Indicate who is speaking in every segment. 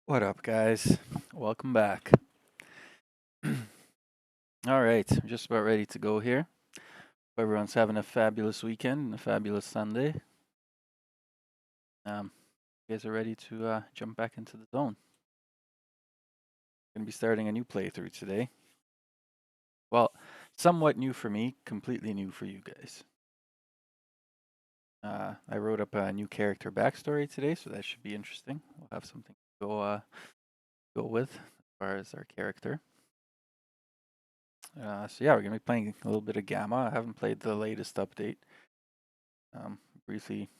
Speaker 1: What up, guys? Welcome back. All right, I'm just about ready to go here. Hope everyone's having a fabulous weekend and a fabulous Sunday. You guys are ready to jump back into the zone. Gonna be starting a new playthrough today. Well, somewhat new for me, completely new for you guys. I wrote up a new character backstory today, so that should be interesting. We'll have something to go with as far as our character. So yeah, we're gonna be playing a little bit of Gamma. I haven't played the latest update. Um, briefly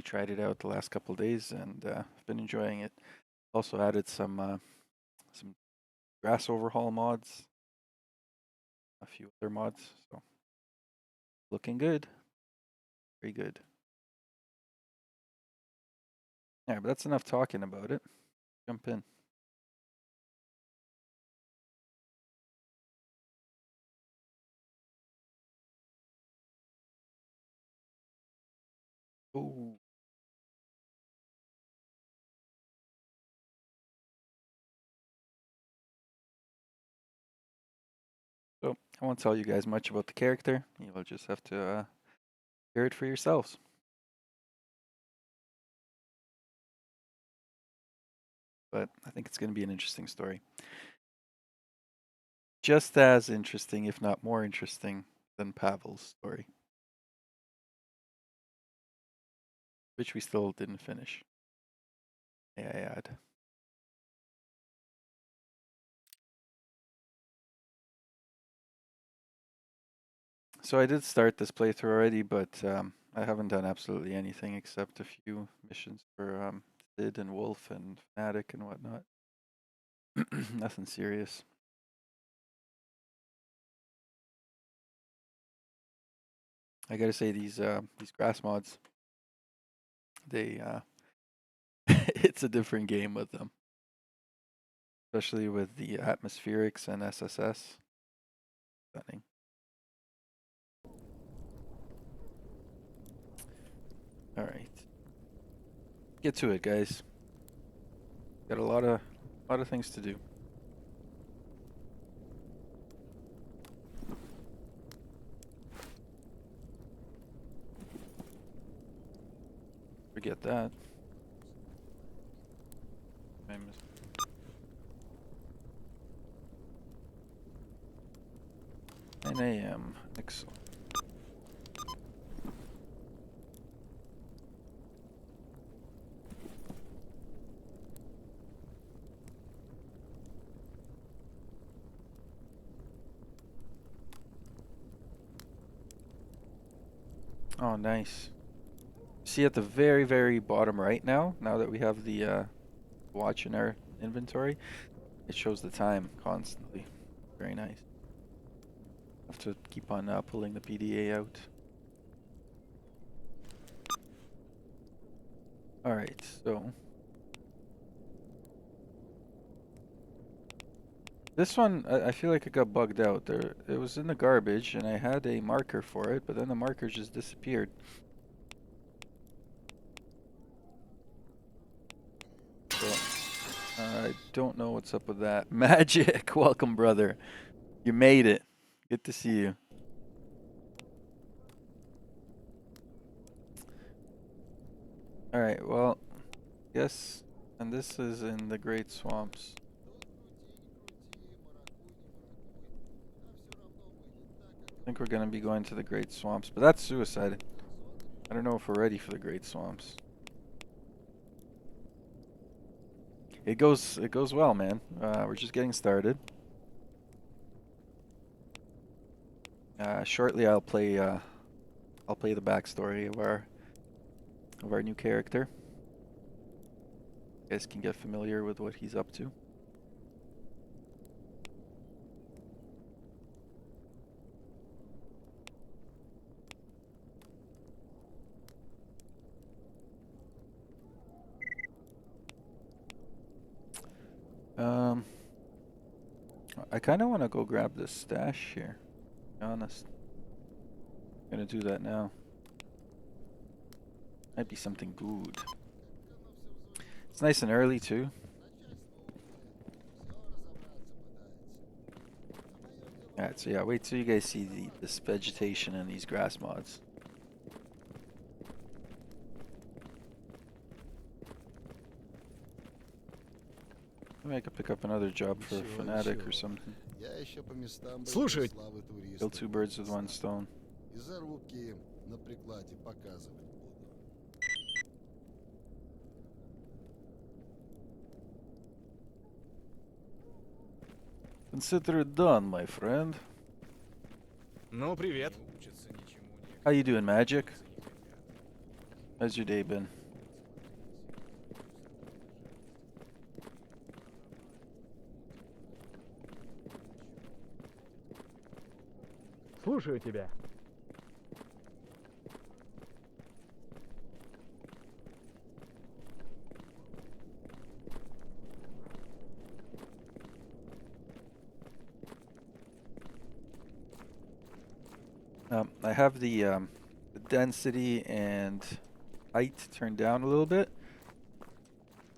Speaker 1: tried it out the last couple of days, and I've been enjoying it. Also added some grass overhaul mods, a few other mods, so looking good, very good. Yeah, but that's enough talking about it. Jump in. Ooh. So I won't tell you guys much about the character. You'll just have to hear it for yourselves. But I think it's going to be an interesting story. Just as interesting, if not more interesting, than Pavel's story, which we still didn't finish. May I add? So I did start this playthrough already, but I haven't done absolutely anything except a few missions for Sid and Wolf and Fnatic and whatnot. Nothing serious. I gotta say these grass mods, they it's a different game with them, especially with the atmospherics and SSS. Stunning. All right, get to it, guys. Got a lot of things to do. Forget that. I missed 9 a.m. Excellent. Oh, nice. See at the very, very bottom right now that we have the watch in our inventory, it shows the time constantly. Very nice. Have to keep on pulling the PDA out. Alright, so this one, I feel like it got bugged out. It was in the garbage, and I had a marker for it, but then the marker just disappeared. So, I don't know what's up with that. Magic! Welcome, brother. You made it. Good to see you. Alright, well, yes, and this is in the Great Swamps. I think we're gonna be going to the Great Swamps, but that's suicide. I don't know if we're ready for the Great Swamps. It goes well, man. We're just getting started. Shortly, I'll play the backstory of our new character. You guys can get familiar with what he's up to. I kind of want to go grab this stash here. To be honest, I'm gonna do that now. Might be something good. It's nice and early too. Alright, so yeah, wait till you guys see this vegetation and these grass mods. Maybe I could pick up another job for a fanatic or something.
Speaker 2: Я еще по местам
Speaker 3: Слушаю.
Speaker 2: славы туристов.
Speaker 1: Kill two birds with one stone.
Speaker 2: И за руки на прикладе показывать буду.
Speaker 1: Consider it done, my friend.
Speaker 3: Ну, привет.
Speaker 1: How you doing, Magic? How's your day been?
Speaker 3: Слушаю тебя.
Speaker 1: I have the density and height turned down a little bit,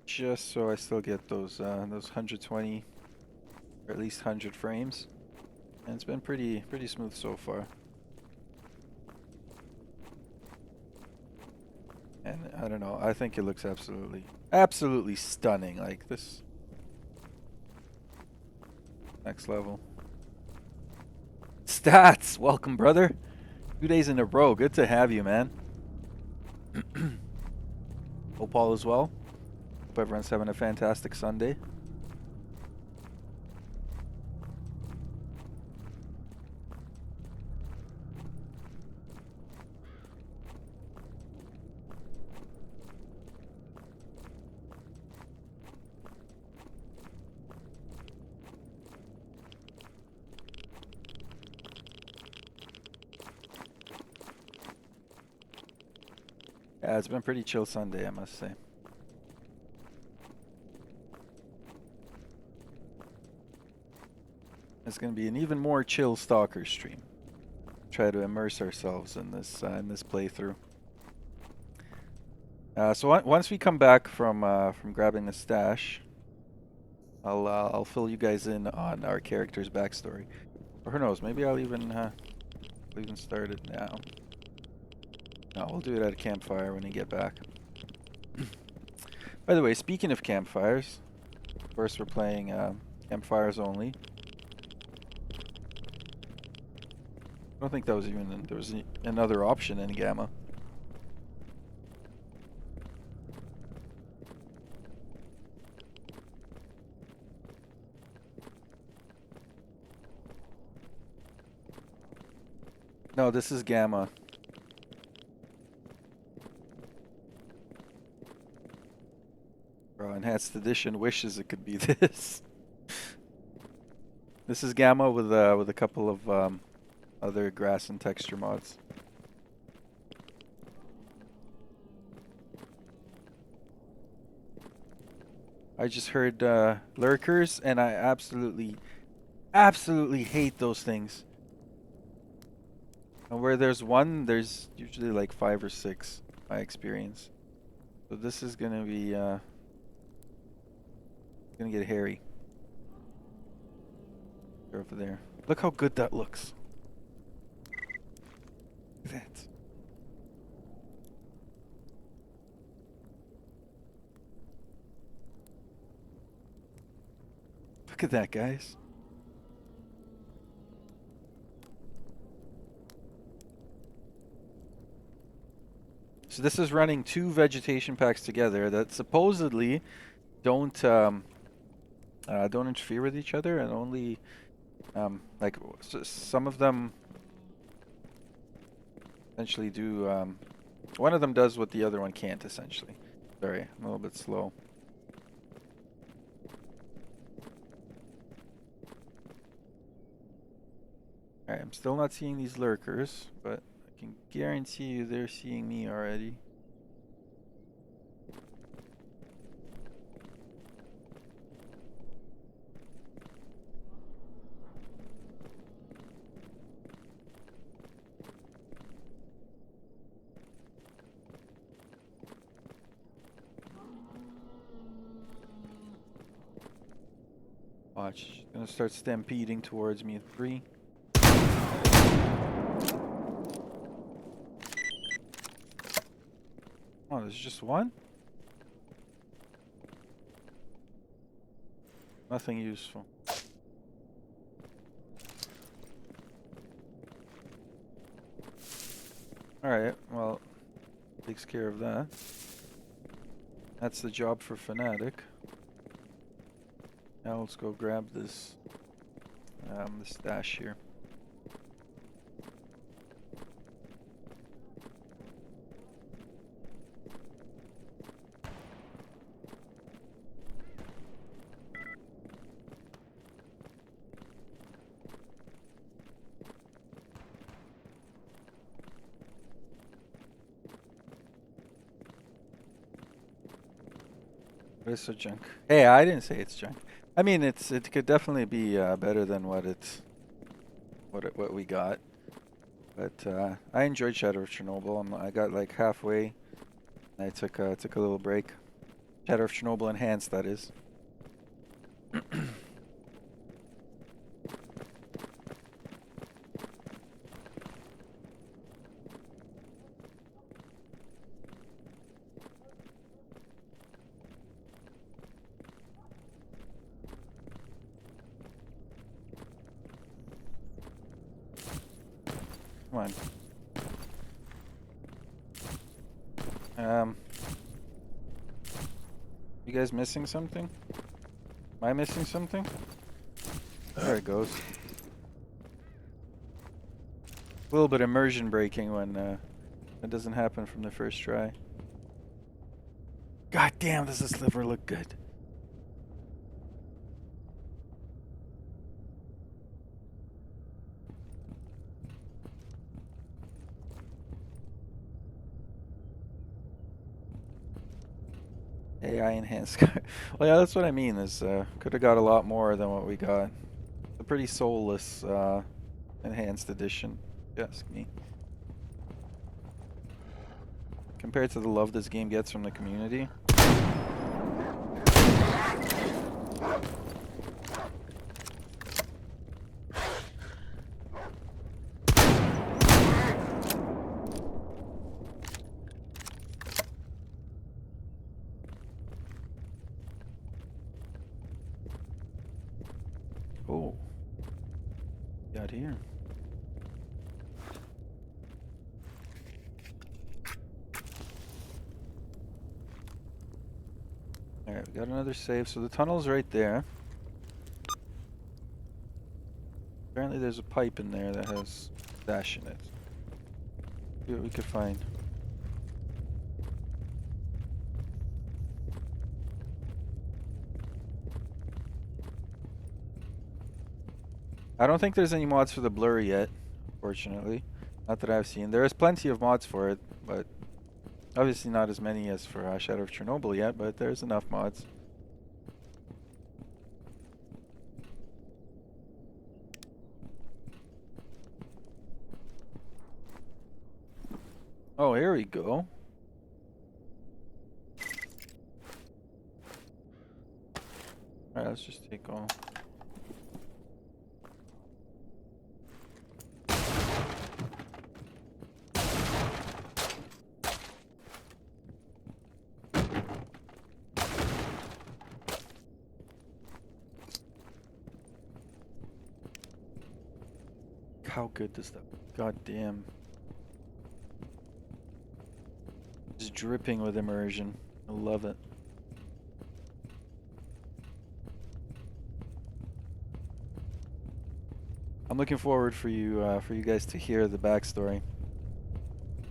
Speaker 1: just so I still get those 120 or at least 100 frames, and it's been pretty smooth so far. And I don't know, I think it looks absolutely stunning. Like this, next level. Stats, welcome, brother. 2 days in a row. Good to have you, man. Hope all is well. Hope everyone's having a fantastic Sunday. Yeah, it's been pretty chill Sunday, I must say. It's going to be an even more chill Stalker stream. Try to immerse ourselves in this playthrough. So once we come back from grabbing the stash, I'll fill you guys in on our character's backstory. Or who knows? Maybe I'll even start it now. No, we'll do it at a campfire when we get back. By the way, speaking of campfires, of course we're playing campfires only. I don't think that was even there was another option in Gamma. No, this is Gamma. Bro, Enhanced Edition wishes it could be this. This is Gamma with a couple of other grass and texture mods. I just heard lurkers, and I absolutely hate those things. And where there's one, there's usually like 5 or 6, my experience. So this is gonna be gonna get hairy. They're over there. Look how good that looks. Look at that. Look at that, guys. So this is running 2 vegetation packs together that supposedly don't interfere with each other, and only like some of them essentially do. One of them does what the other one can't, essentially. Sorry, I'm a little bit slow. Alright, I'm still not seeing these lurkers, but I can guarantee you they're seeing me already. Watch, gonna start stampeding towards me in 3, Oh, there's just one? Nothing useful. Alright, well, takes care of that. That's the job for Fnatic. Now let's go grab this the stash here. It's so junk. Hey, I didn't say it's junk. I mean, it could definitely be better than what we got. But I enjoyed Shadow of Chernobyl. I got like halfway. And I took a little break. Shadow of Chernobyl Enhanced, that is. Come on. You guys missing something? Am I missing something? There it goes. A little bit immersion breaking when it doesn't happen from the first try. God damn, does this liver look good? AI enhanced. Well, yeah, that's what I mean. Is could have got a lot more than what we got. A pretty soulless enhanced edition, if you ask me. Compared to the love this game gets from the community. Oh, got here. Alright, we got another save. So the tunnel's right there. Apparently there's a pipe in there that has dash in it. See what we could find. I don't think there's any mods for the blur yet, fortunately. Not that I've seen. There is plenty of mods for it, but obviously not as many as for Shadow of Chernobyl yet, but there's enough mods. Oh, here we go. Alright, let's just take all. How good does that? God damn. Just dripping with immersion. I love it. I'm looking forward for you guys to hear the backstory.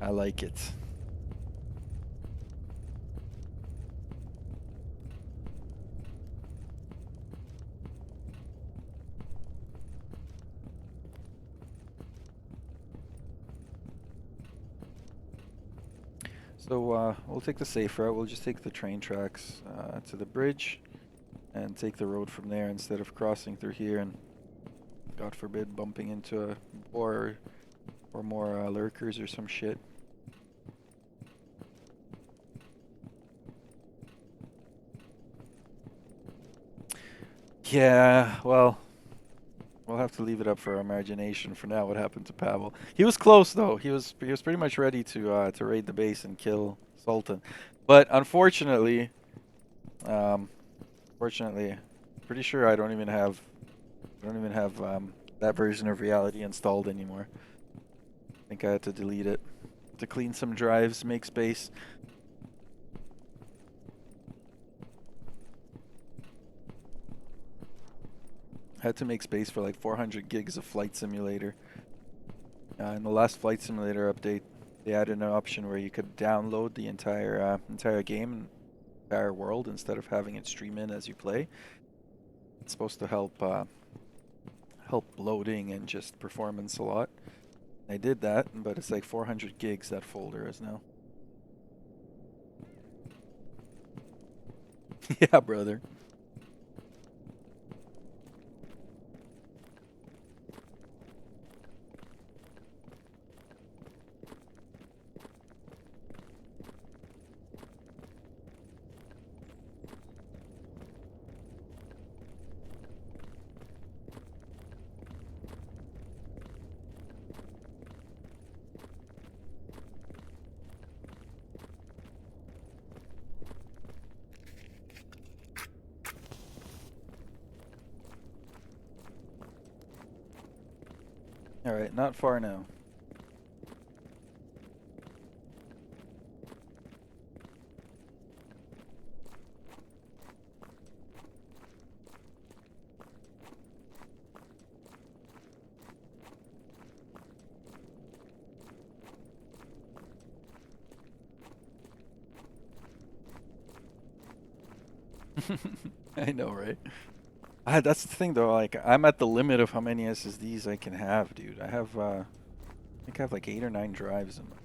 Speaker 1: I like it. So we'll take the safe route. We'll just take the train tracks to the bridge and take the road from there instead of crossing through here and, God forbid, bumping into a boar or more lurkers or some shit. Yeah, well, we'll have to leave it up for our imagination for now. What happened to Pavel? He was close though. He was pretty much ready to raid the base and kill Sultan. But unfortunately, fortunately, pretty sure I don't even have that version of Reality installed anymore. I think I had to delete it to clean some drives, make space. Had to make space for like 400 gigs of Flight Simulator. In the last Flight Simulator update, they added an option where you could download the entire game, entire world, instead of having it stream in as you play. It's supposed to help loading and just performance a lot. I did that, but it's like 400 gigs that folder is now. Yeah, brother. Alright, not far now. I know, right? That's the thing though, like I'm at the limit of how many SSDs I can have, dude. I think I have like 8 or 9 drives in my.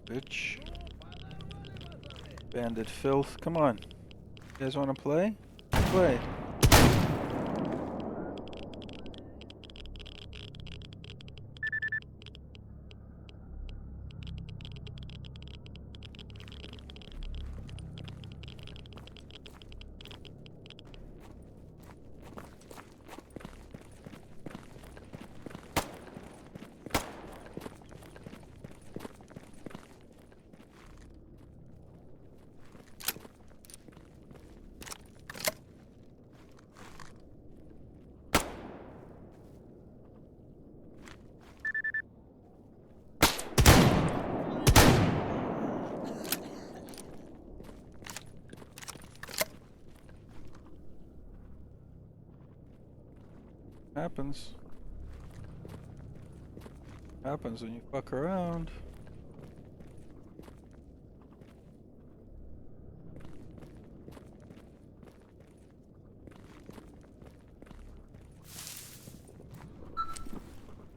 Speaker 1: Bitch. Bandit filth. Come on. You guys wanna play? Play. Happens. Happens when you fuck around.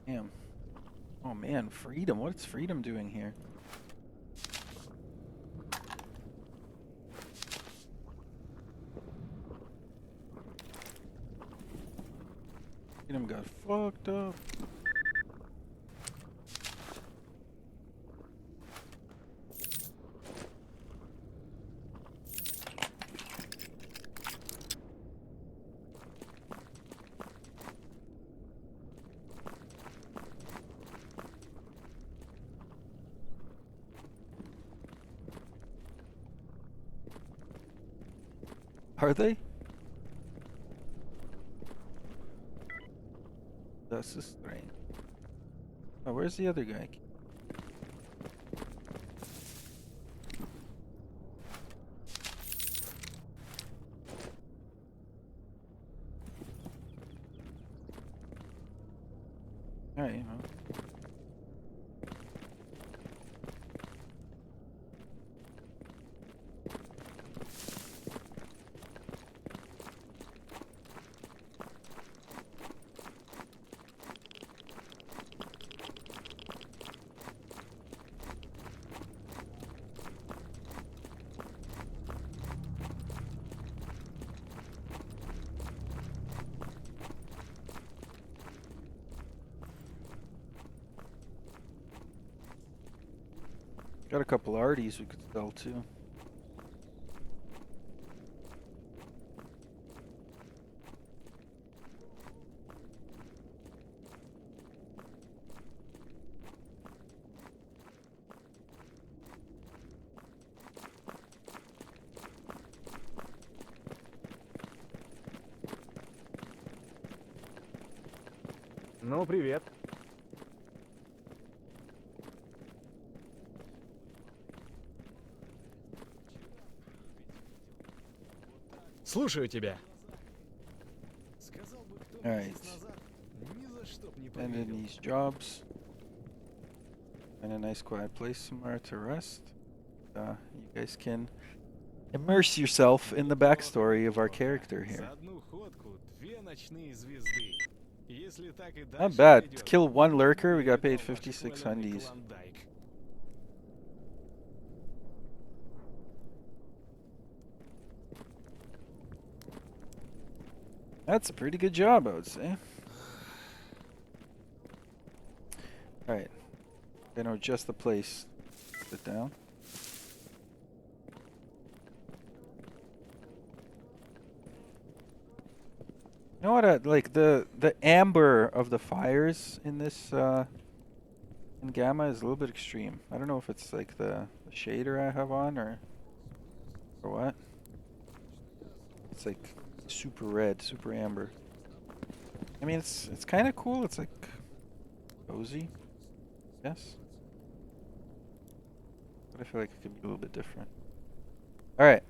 Speaker 1: Damn. Oh man, Freedom. What's Freedom doing here? Freedom got fucked up. Are they? That's the strain. Oh, where's the other guy? Alright, well. Got a couple arties we could sell too.
Speaker 3: Ну, привет. Слушаю тебя.
Speaker 2: Сказал бы кто
Speaker 1: All right.
Speaker 2: месяц назад, ни за что б не
Speaker 1: And in
Speaker 2: поверил.
Speaker 1: these jobs. And a nice quiet place somewhere to rest. You guys can immerse yourself in the backstory of our character here.
Speaker 3: За одну ходку 2 ночные звезды. Если так и
Speaker 1: Not
Speaker 3: дальше
Speaker 1: bad. To
Speaker 3: пойдет,
Speaker 1: kill one
Speaker 3: не
Speaker 1: lurker, we
Speaker 3: буду
Speaker 1: got paid
Speaker 3: видал ваш
Speaker 1: 56
Speaker 3: хваленый
Speaker 1: hundies.
Speaker 3: клондайк.
Speaker 1: That's a pretty good job, I would say. Alright. I know just the place. Sit down. You know what? Like the amber of the fires in this in Gamma is a little bit extreme. I don't know if it's like the shader I have on or what. It's like super red, super amber. I mean, it's kind of cool. It's like cozy, yes. But I feel like it could be a little bit different. All right.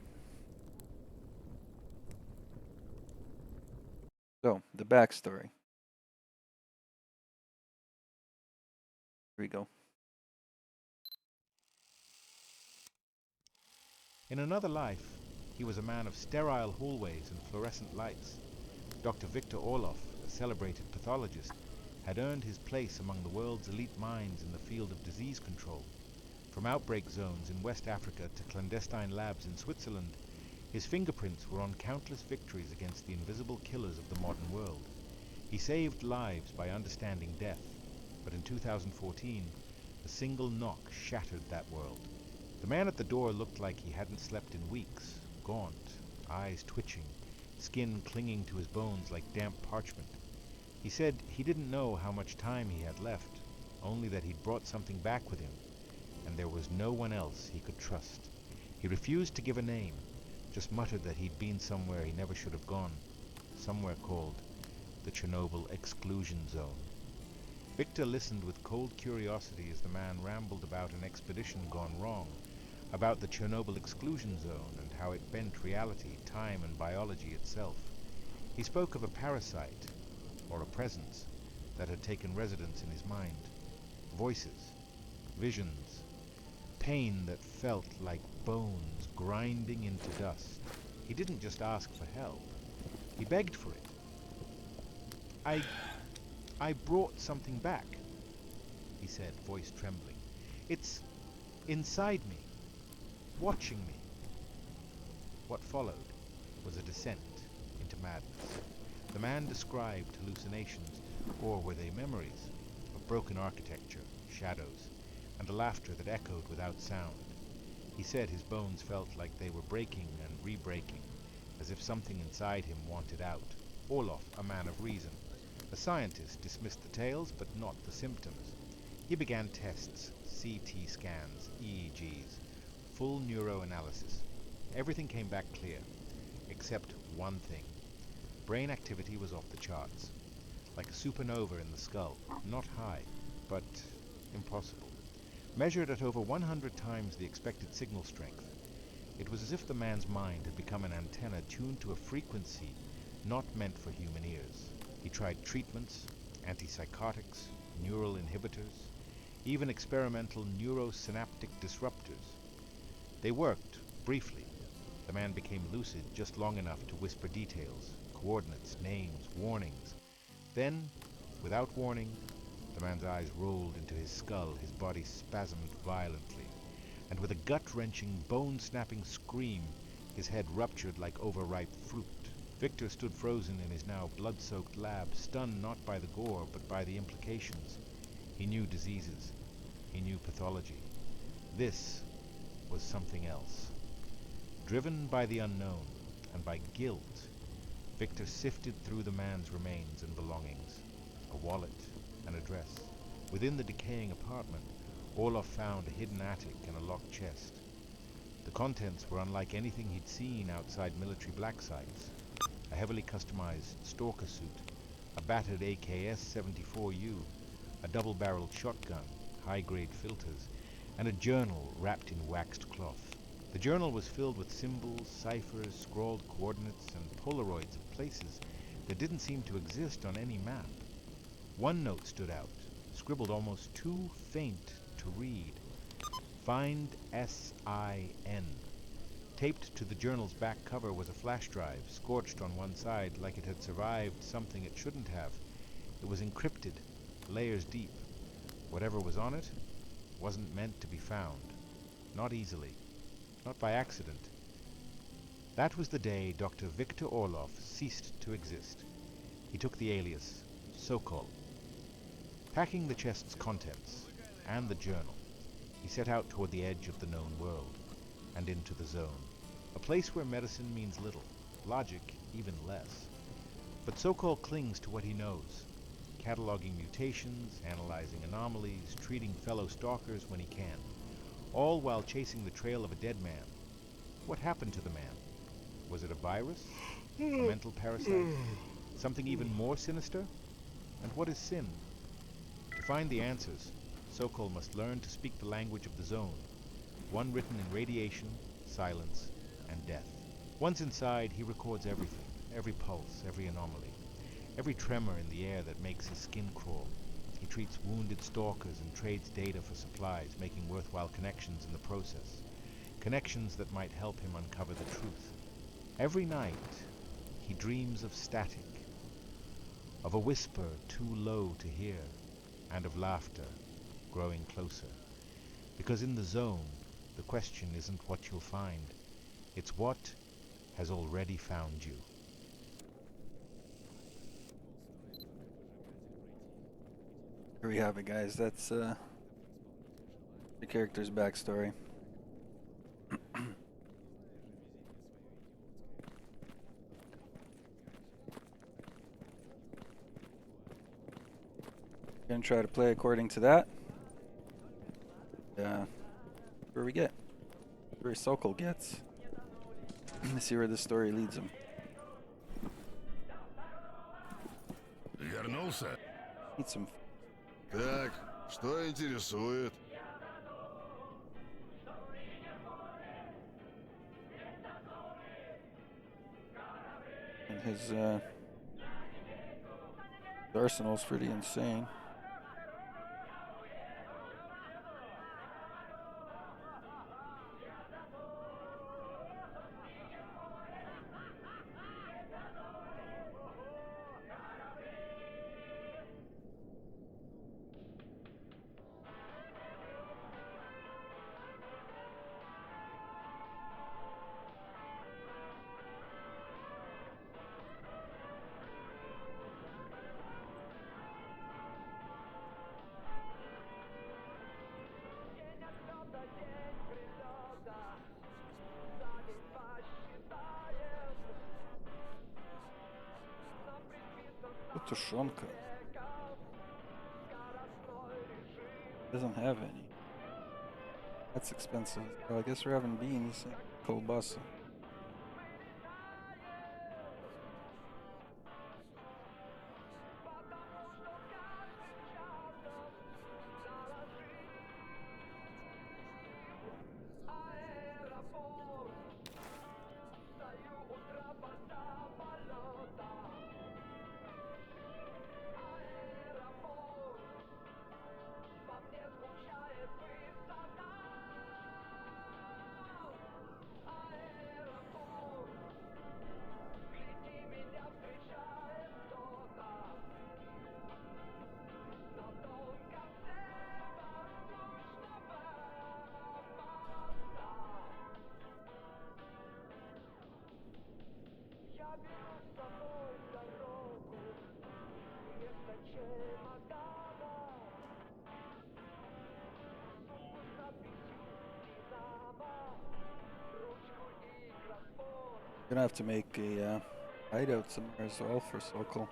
Speaker 1: So the backstory. Here we go.
Speaker 4: In another life, he was a man of sterile hallways and fluorescent lights. Dr. Victor Orloff, a celebrated pathologist, had earned his place among the world's elite minds in the field of disease control. From outbreak zones in West Africa to clandestine labs in Switzerland, his fingerprints were on countless victories against the invisible killers of the modern world. He saved lives by understanding death, but in 2014, a single knock shattered that world. The man at the door looked like he hadn't slept in weeks, gaunt, eyes twitching, skin clinging to his bones like damp parchment. He said he didn't know how much time he had left, only that he'd brought something back with him, and there was no one else he could trust. He refused to give a name, just muttered that he'd been somewhere he never should have gone, somewhere called the Chernobyl Exclusion Zone. Victor listened with cold curiosity as the man rambled about an expedition gone wrong, about the Chernobyl Exclusion Zone and how it bent reality, time, and biology itself. He spoke of a parasite, or a presence, that had taken residence in his mind. Voices, visions, pain that felt like bones grinding into dust. He didn't just ask for help. He begged for it. I brought something back, he said, voice trembling. It's inside me, watching me. What followed was a descent into madness. The man described hallucinations, or were they memories, of broken architecture, shadows, and a laughter that echoed without sound. He said his bones felt like they were breaking and re-breaking, as if something inside him wanted out. Orloff, a man of reason, a scientist, dismissed the tales, but not the symptoms. He began tests, CT scans, EEGs, full neuroanalysis. Everything came back clear, except one thing. Brain activity was off the charts, like a supernova in the skull, not high, but impossible. Measured at over 100 times the expected signal strength, it was as if the man's mind had become an antenna tuned to a frequency not meant for human ears. He tried treatments, antipsychotics, neural inhibitors, even experimental neurosynaptic disruptors. They worked, briefly. The man became lucid just long enough to whisper details, coordinates, names, warnings. Then, without warning, the man's eyes rolled into his skull, his body spasmed violently, and with a gut-wrenching, bone-snapping scream, his head ruptured like overripe fruit. Victor stood frozen in his now blood-soaked lab, stunned not by the gore, but by the implications. He knew diseases. He knew pathology. This was something else. Driven by the unknown and by guilt, Victor sifted through the man's remains and belongings. A wallet, an address. Within the decaying apartment, Orlov found a hidden attic and a locked chest. The contents were unlike anything he'd seen outside military black sites. A heavily customized Stalker suit, a battered AKS-74U, a double-barreled shotgun, high-grade filters, and a journal wrapped in waxed cloth. The journal was filled with symbols, ciphers, scrawled coordinates, and Polaroids of places that didn't seem to exist on any map. One note stood out, scribbled almost too faint to read. Find S-I-N. Taped to the journal's back cover was a flash drive, scorched on one side like it had survived something it shouldn't have. It was encrypted, layers deep. Whatever was on it wasn't meant to be found. Not easily. Not by accident. That was the day Dr. Victor Orlov ceased to exist. He took the alias Sokol. Packing the chest's contents and the journal, he set out toward the edge of the known world and into the zone, a place where medicine means little, logic even less. But Sokol clings to what he knows, cataloging mutations, analyzing anomalies, treating fellow stalkers when he can, all while chasing the trail of a dead man. What happened to the man? Was it a virus? A mental parasite? Something even more sinister? And what is sin? To find the answers, Sokol must learn to speak the language of the zone, one written in radiation, silence, and death. Once inside, he records everything, every pulse, every anomaly, every tremor in the air that makes his skin crawl. He treats wounded stalkers and trades data for supplies, making worthwhile connections in the process. Connections that might help him uncover the truth. Every night, he dreams of static, of a whisper too low to hear, and of laughter growing closer. Because in the zone, the question isn't what you'll find, it's what has already found you.
Speaker 1: Here we have it, guys. That's the character's backstory. Gonna try to play according to that. Where we get, where Sokol gets. Let's see where this story leads him.
Speaker 2: Вернулся?
Speaker 1: Need some.
Speaker 2: Так, что интересует?
Speaker 1: And his arsenal's pretty insane. Тушенка. Doesn't have any. That's expensive. Well, I guess we're having beans and колбаса. Gonna have to make a hideout somewhere as well for Sokol.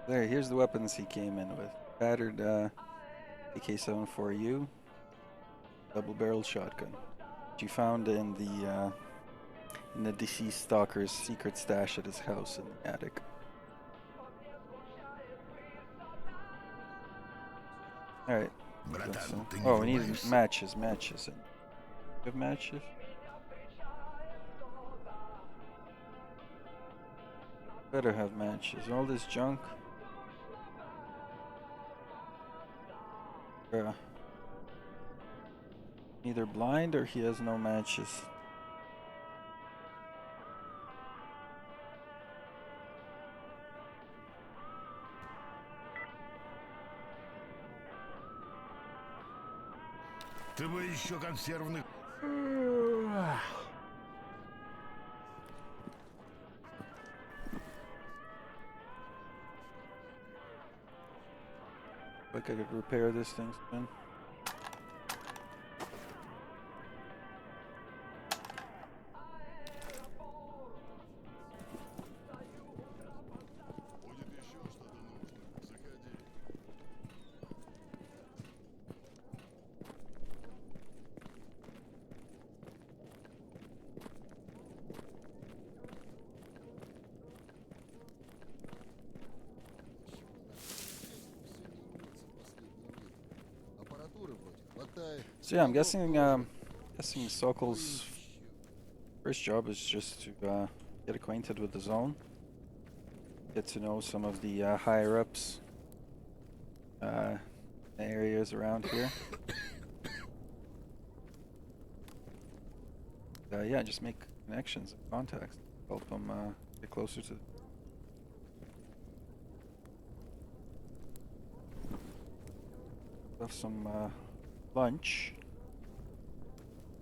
Speaker 1: There, here's the weapons he came in with. Battered AK-74U, double-barreled shotgun. Which he found in the deceased stalker's secret stash at his house in the attic. Alright.
Speaker 2: Братан, ты не
Speaker 1: Oh, we need
Speaker 2: врубаешься?
Speaker 1: matches. You have matches? Better have matches. All this junk. Either blind or he has no matches.
Speaker 2: Ты бы еще консервных...
Speaker 1: Like I could repair this thing soon.
Speaker 2: Будет еще что-то нужно. Заходи. Аппаратуры вроде хватает.
Speaker 1: So yeah, I'm guessing Sokol's first job is just to get acquainted with the zone, get to know some of the higher ups, areas around here. Yeah, just make connections and contacts, help them get closer to. Have some lunch,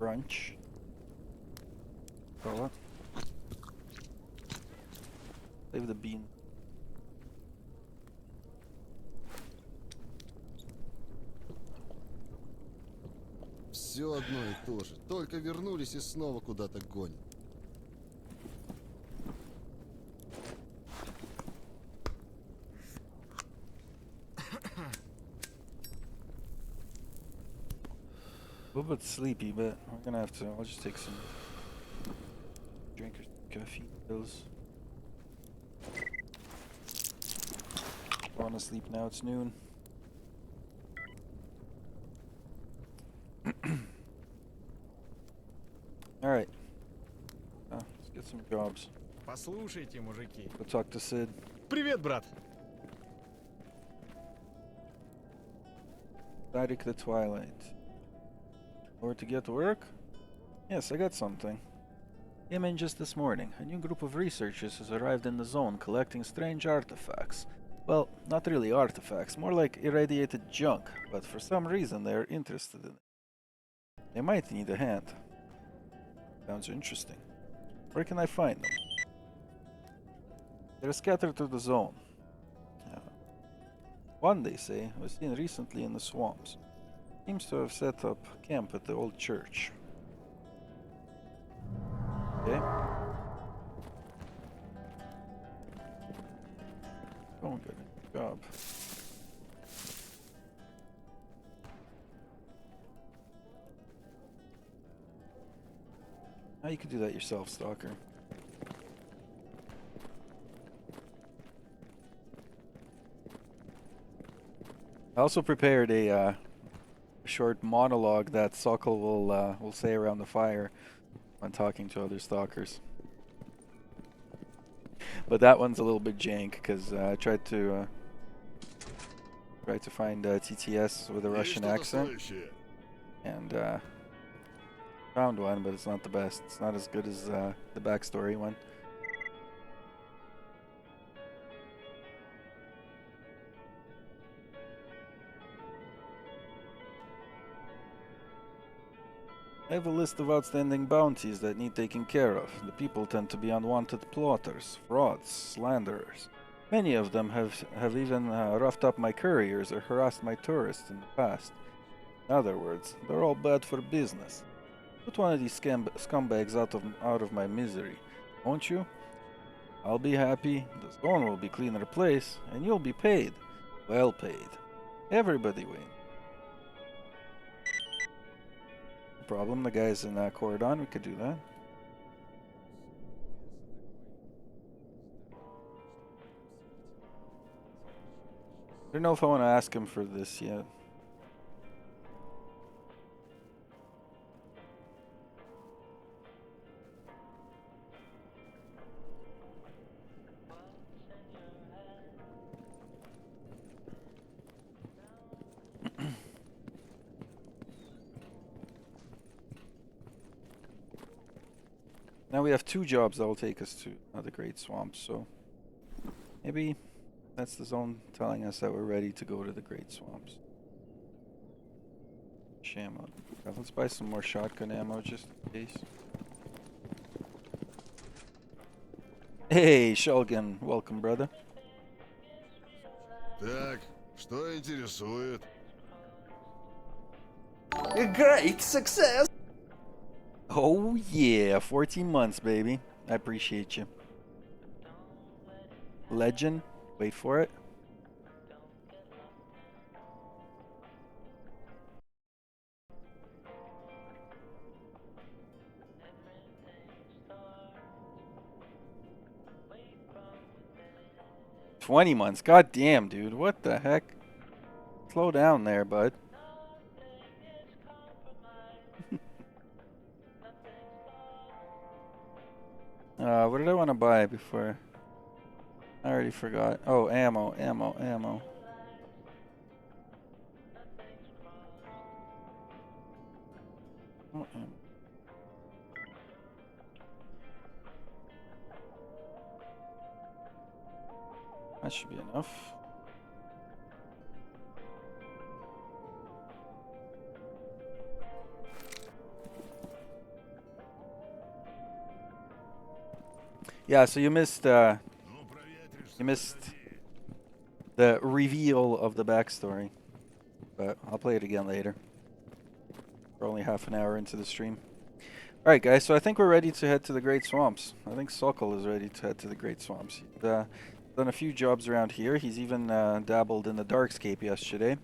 Speaker 1: brunch. Call it. Save the bean.
Speaker 2: Все одно и то же. Только вернулись и снова куда-то гонят.
Speaker 1: A little bit sleepy, but we're gonna have to. I'll just take some drink or caffeine pills. I want to sleep now. It's noon. All right. Let's get some jobs.
Speaker 3: Послушайте, мужики.
Speaker 1: Go talk to Sid.
Speaker 3: Привет, брат.
Speaker 1: Static the Twilight. Or to get to work? Yes, I got something. Came in just this morning. A new group of researchers has arrived in the zone collecting strange artifacts. Well, not really artifacts, more like irradiated junk, but for some reason they are interested in it. They might need a hand. Sounds interesting. Where can I find them? They're scattered through the zone. One, they say, was seen recently in the swamps. Seems to have set up camp at the old church. Okay. Don't get a job. Now you can do that yourself, Stalker. I also prepared a short monologue that Sokol will say around the fire when talking to other stalkers. But that one's a little bit jank because I tried to find TTS with a Russian accent and found one, but it's not the best. It's not as good as the backstory one. I have a list of outstanding bounties that need taking care of. The people tend to be unwanted plotters, frauds, slanderers. Many of them have even roughed up my couriers or harassed my tourists in the past. In other words, they're all bad for business. Put one of these scumbags out of my misery, won't you? I'll be happy, the zone will be cleaner place, and you'll be paid. Well paid. Everybody wins. No problem, the guy's in Corridon, we could do that. I don't know if I want to ask him for this yet. Now we have 2 jobs that will take us to the Great Swamps, so maybe that's the zone telling us that we're ready to go to the Great Swamps. Ammo. Let's buy some more shotgun ammo just in case. Hey, Shulgin, welcome, brother.
Speaker 2: Так, что интересует?
Speaker 5: A great success!
Speaker 1: Oh yeah, 14 months, baby. I appreciate you. Legend, wait for it. $20 months. God damn, dude. What the heck? Slow down there, bud. What did I want to buy before? I already forgot. Oh, ammo. Oh, ammo. That should be enough. Yeah, so you missed the reveal of the backstory, but I'll play it again later. We're only half an hour into the stream. Alright guys, so I think we're ready to head to the Great Swamps. I think Sokol is ready to head to the Great Swamps. He's done a few jobs around here. He's even dabbled in the Darkscape yesterday,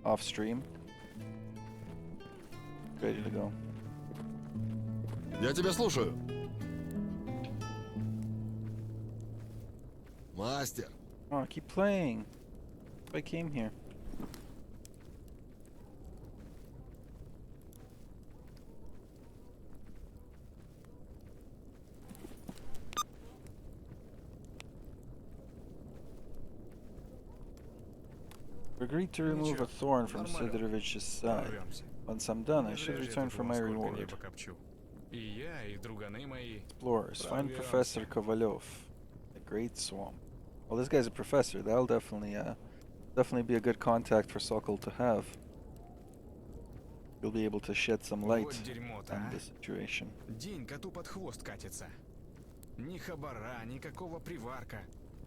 Speaker 1: off stream. Ready to go.
Speaker 2: Я тебя слушаю. Мастер.
Speaker 1: Oh, keep playing. I came here. Agreed to remove a thorn from Sidorovich's side. Once I'm done, I should return for my reward. Explorers, find Professor Kovalyov. The Great Swamp. Well, this guy's a professor. That'll definitely be a good contact for Sokol to have. You'll be able to shed some light on the situation.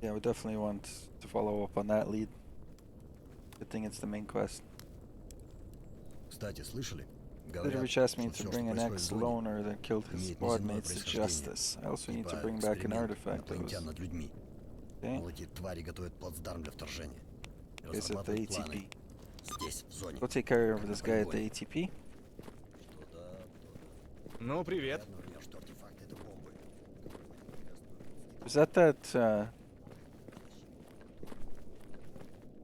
Speaker 1: Yeah, we definitely want to follow up on that lead. Good thing it's the main quest.
Speaker 2: Кстати, слышали?
Speaker 1: Sidorich asked me to bring an ex-loner that killed his squad mates to justice. I also need to bring back an artifact that was... Okay. Guys at the ATP. Go take care of this guy at the ATP.
Speaker 3: Ну, привет.
Speaker 1: Was that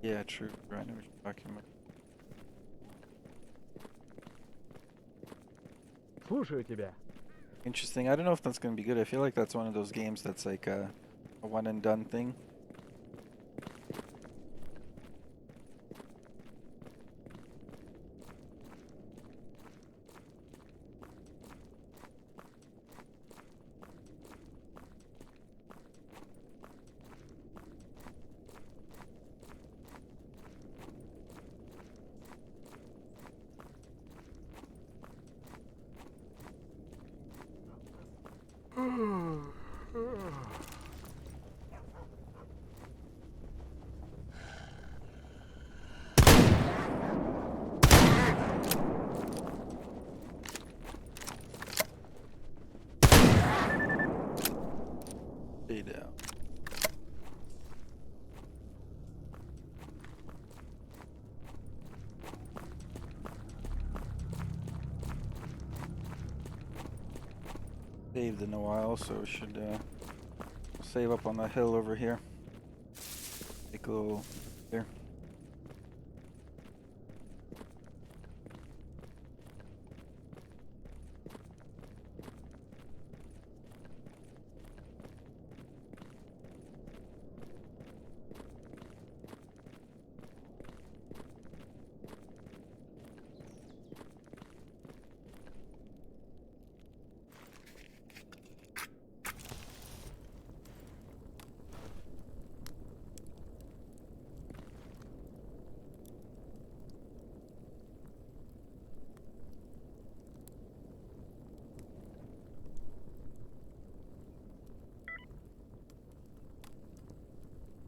Speaker 1: yeah, true. I know what you're talking about.
Speaker 5: Слушаю тебя.
Speaker 1: Interesting. I don't know if that's gonna be good. I feel like that's one of those games that's like a one and done thing. saved in a while, so we should save up on the hill over here. Take a little there.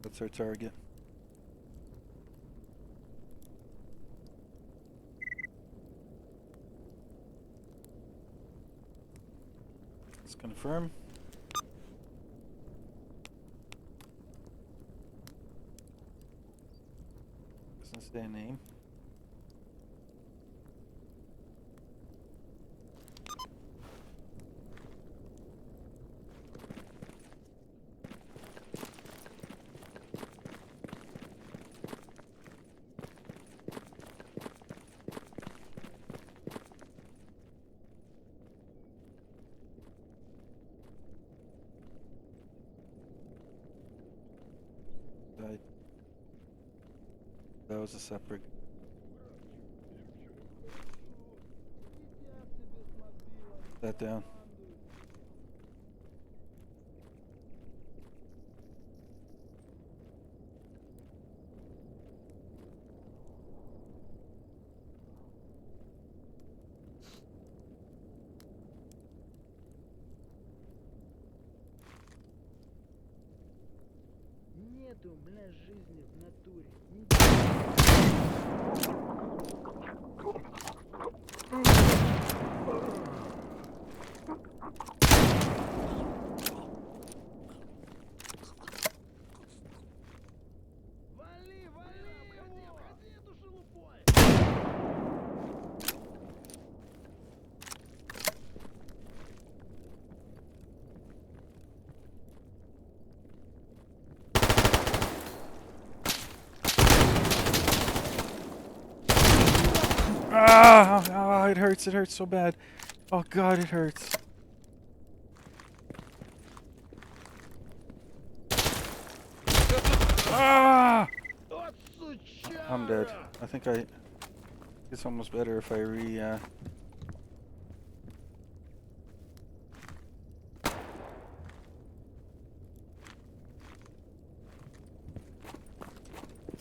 Speaker 1: That's our target. Let's confirm. Doesn't say a name. Died. That was a separate. That down.
Speaker 6: Нету, бля, жизни в натуре. Вали, вали его! Обходи эту шелупой!
Speaker 1: Ah, it hurts so bad. Oh god, it hurts. Ah!
Speaker 6: Вот сучара!
Speaker 1: I'm dead. I think it's almost better if I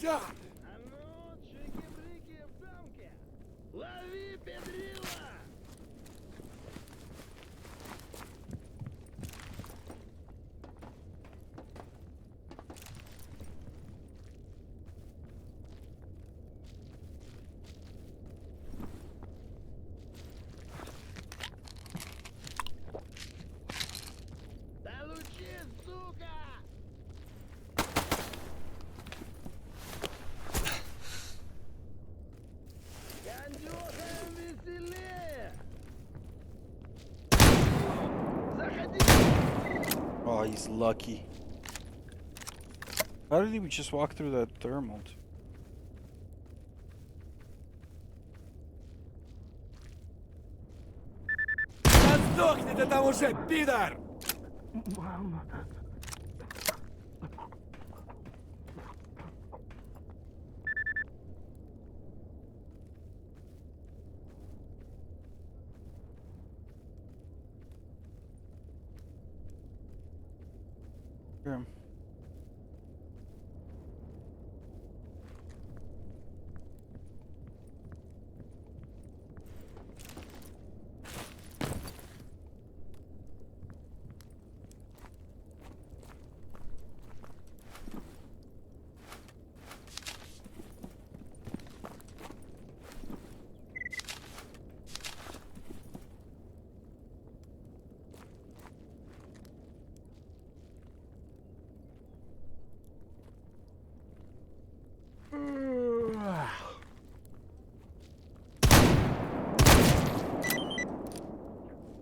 Speaker 6: А ну, чики-брики в дамке! Лови, педрила! Получи, сука! Кондюхаем веселее! Заходи!
Speaker 1: Oh, he's lucky. How did he just walk through that thermal?
Speaker 5: Да сдохни ты там уже, пидор!
Speaker 1: Here.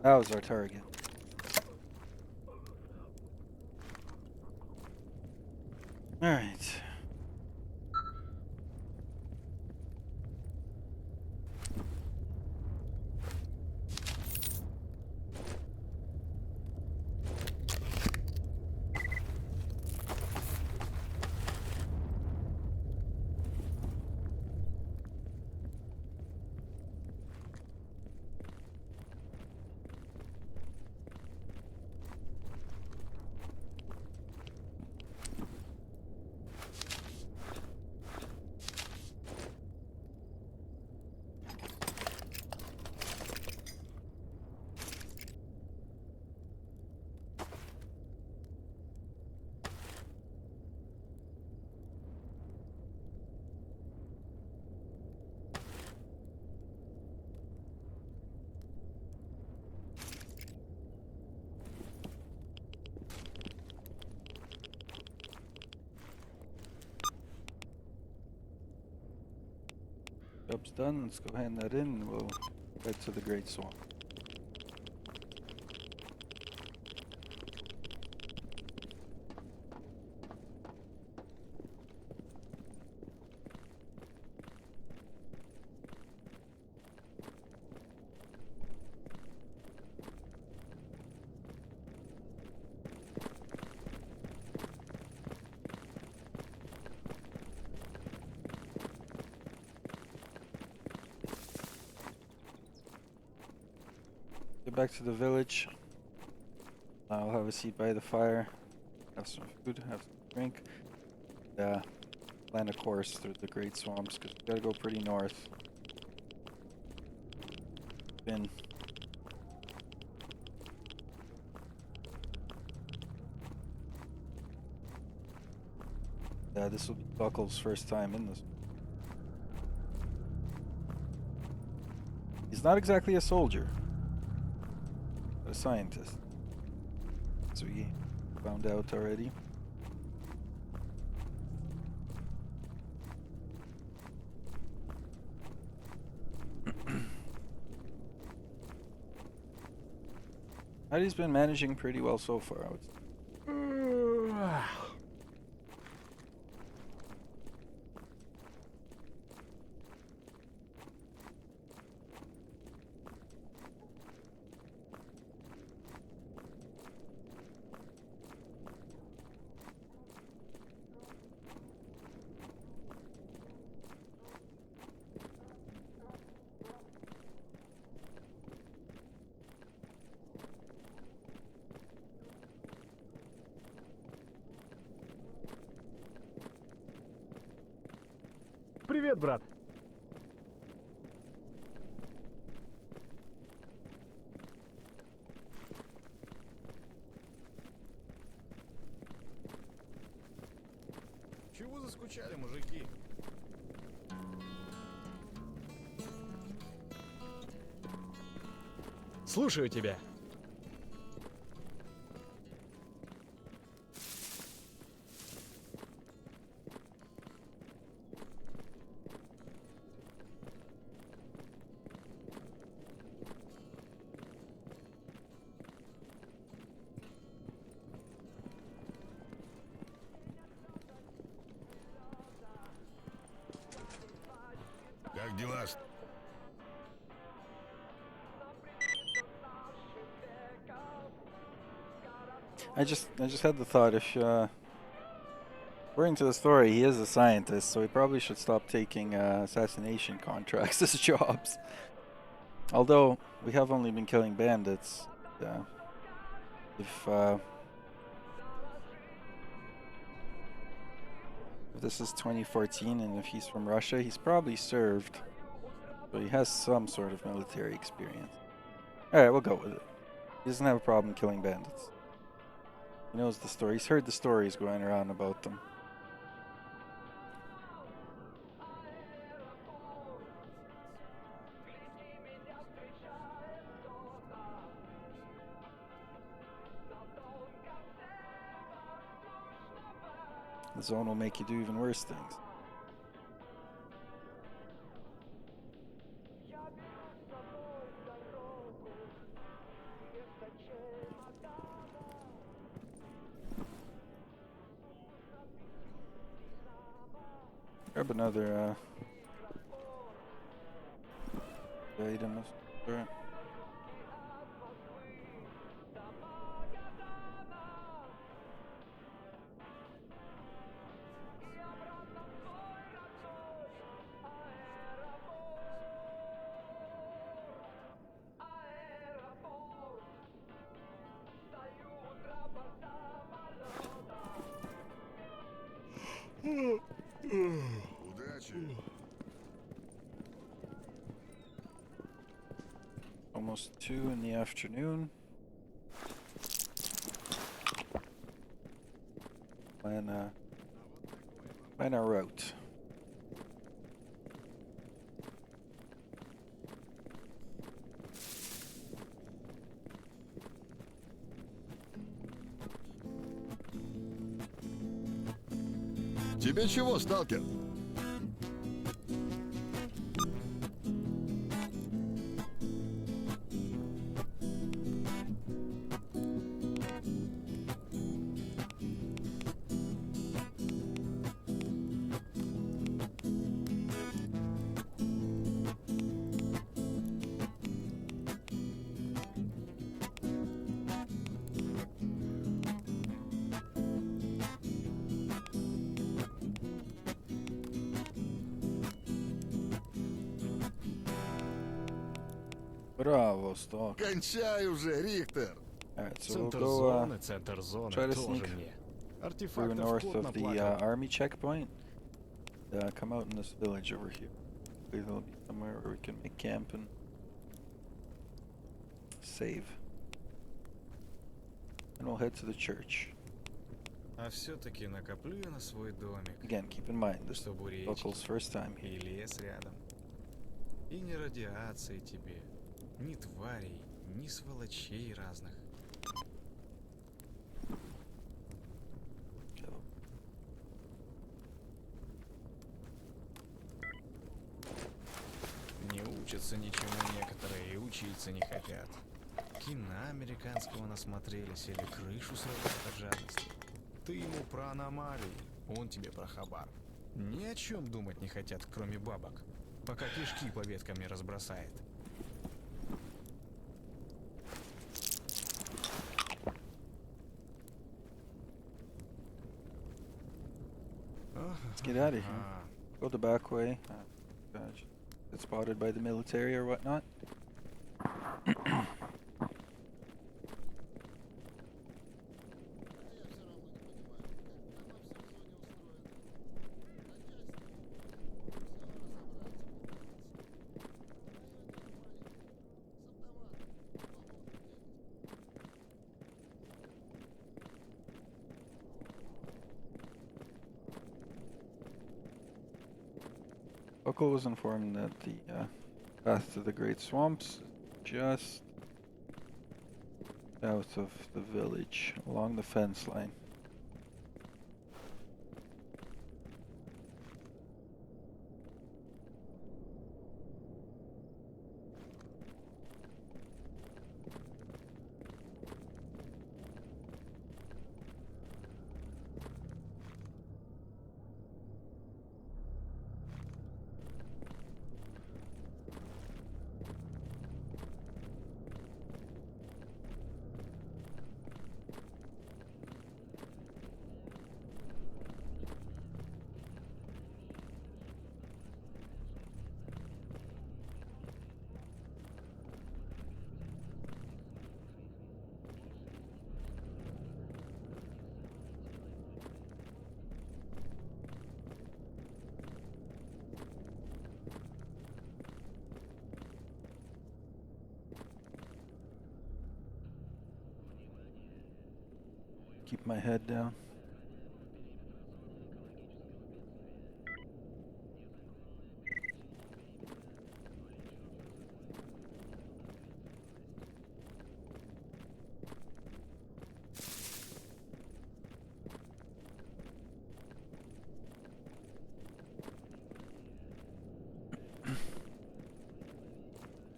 Speaker 1: That was our target. All right. Job's done. Let's go hand that in and we'll head to the Great Swamp. Get back to the village. I'll have a seat by the fire, have some food, have some drink. Plan a course through the Great Swamps because we gotta go pretty north. Been this will be Sokol's first time in this. He's not exactly a soldier, but a scientist. So we found out already. He's been managing pretty well so far, I would say.
Speaker 5: Привет, брат.
Speaker 3: Чего заскучали, мужики? Слушаю тебя.
Speaker 2: Как дела?
Speaker 1: I just had the thought if according to the story, he is a scientist, so he probably should stop taking assassination contracts as jobs. Although we have only been killing bandits, if this is 2014 and if he's from Russia, he's probably served, so he has some sort of military experience. All right, we'll go with it. He doesn't have a problem killing bandits. He knows the story. He's heard the stories going around about them. The zone will make you do even worse things. Grab another item of sort.
Speaker 2: Удачи.
Speaker 1: Almost 2 in the afternoon. Plan our route.
Speaker 2: Тебе чего, сталкер?
Speaker 1: Bravo, Stalker.
Speaker 2: Кончай уже, Рихтер.
Speaker 1: Alright, so we'll
Speaker 3: Центр
Speaker 1: go
Speaker 3: зоны, центр зоны
Speaker 1: try to
Speaker 3: тоже
Speaker 1: sneak
Speaker 3: мне.
Speaker 1: through
Speaker 3: Артефактов
Speaker 1: north
Speaker 3: кот
Speaker 1: of the
Speaker 3: наплакал.
Speaker 1: army checkpoint. Come out in this village over here. Hopefully there'll be somewhere where we can make camp and save. And we'll head to the church.
Speaker 3: А все-таки накоплю я на свой домик,
Speaker 1: Again, keep in mind, this is
Speaker 3: чтобы речки
Speaker 1: Sokol's first time
Speaker 3: и
Speaker 1: here.
Speaker 3: лес рядом. И ни радиации тебе, ни тварей, ни сволочей разных.
Speaker 1: So,
Speaker 3: Не учатся ничему некоторые и учиться не хотят. Кино американского насмотрелись или крышу срывают от жадности. Ты ему про аномалии, он тебе про хабар. Ни о чем думать не хотят, кроме бабок, пока кишки по веткам не разбросает.
Speaker 1: let's get out of here. Go the back way. Just get spotted by the military or whatnot. Sokol was informed that the path to the Great Swamps is just south of the village, along the fence line. Keep my head down.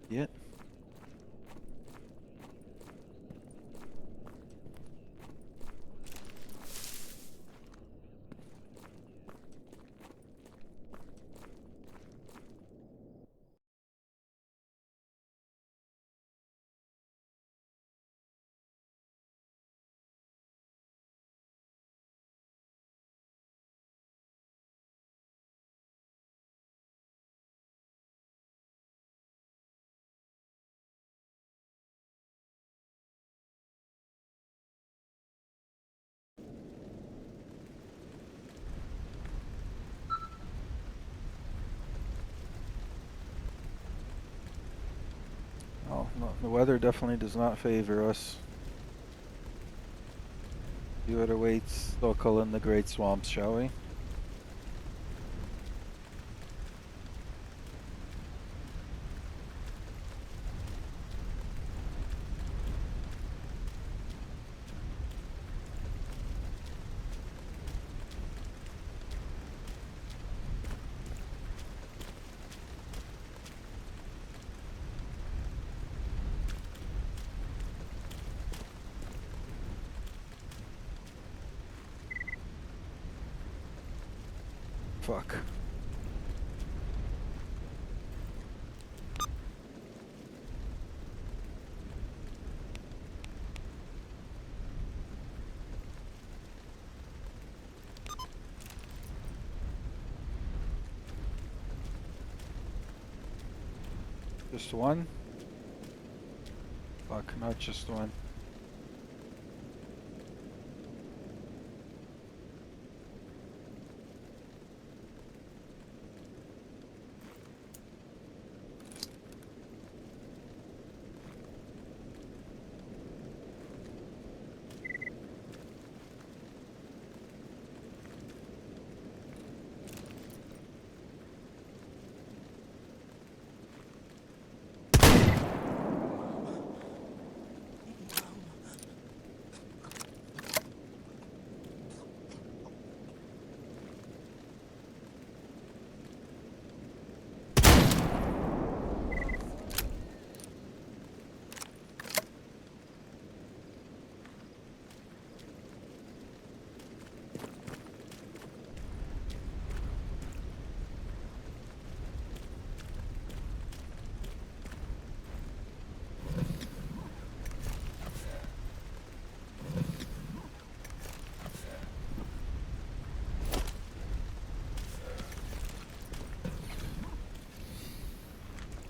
Speaker 1: Yeah. No, the weather definitely does not favor us. See what awaits Sokol in the Great Swamps, shall we? Fuck. Just one? Fuck, not just one.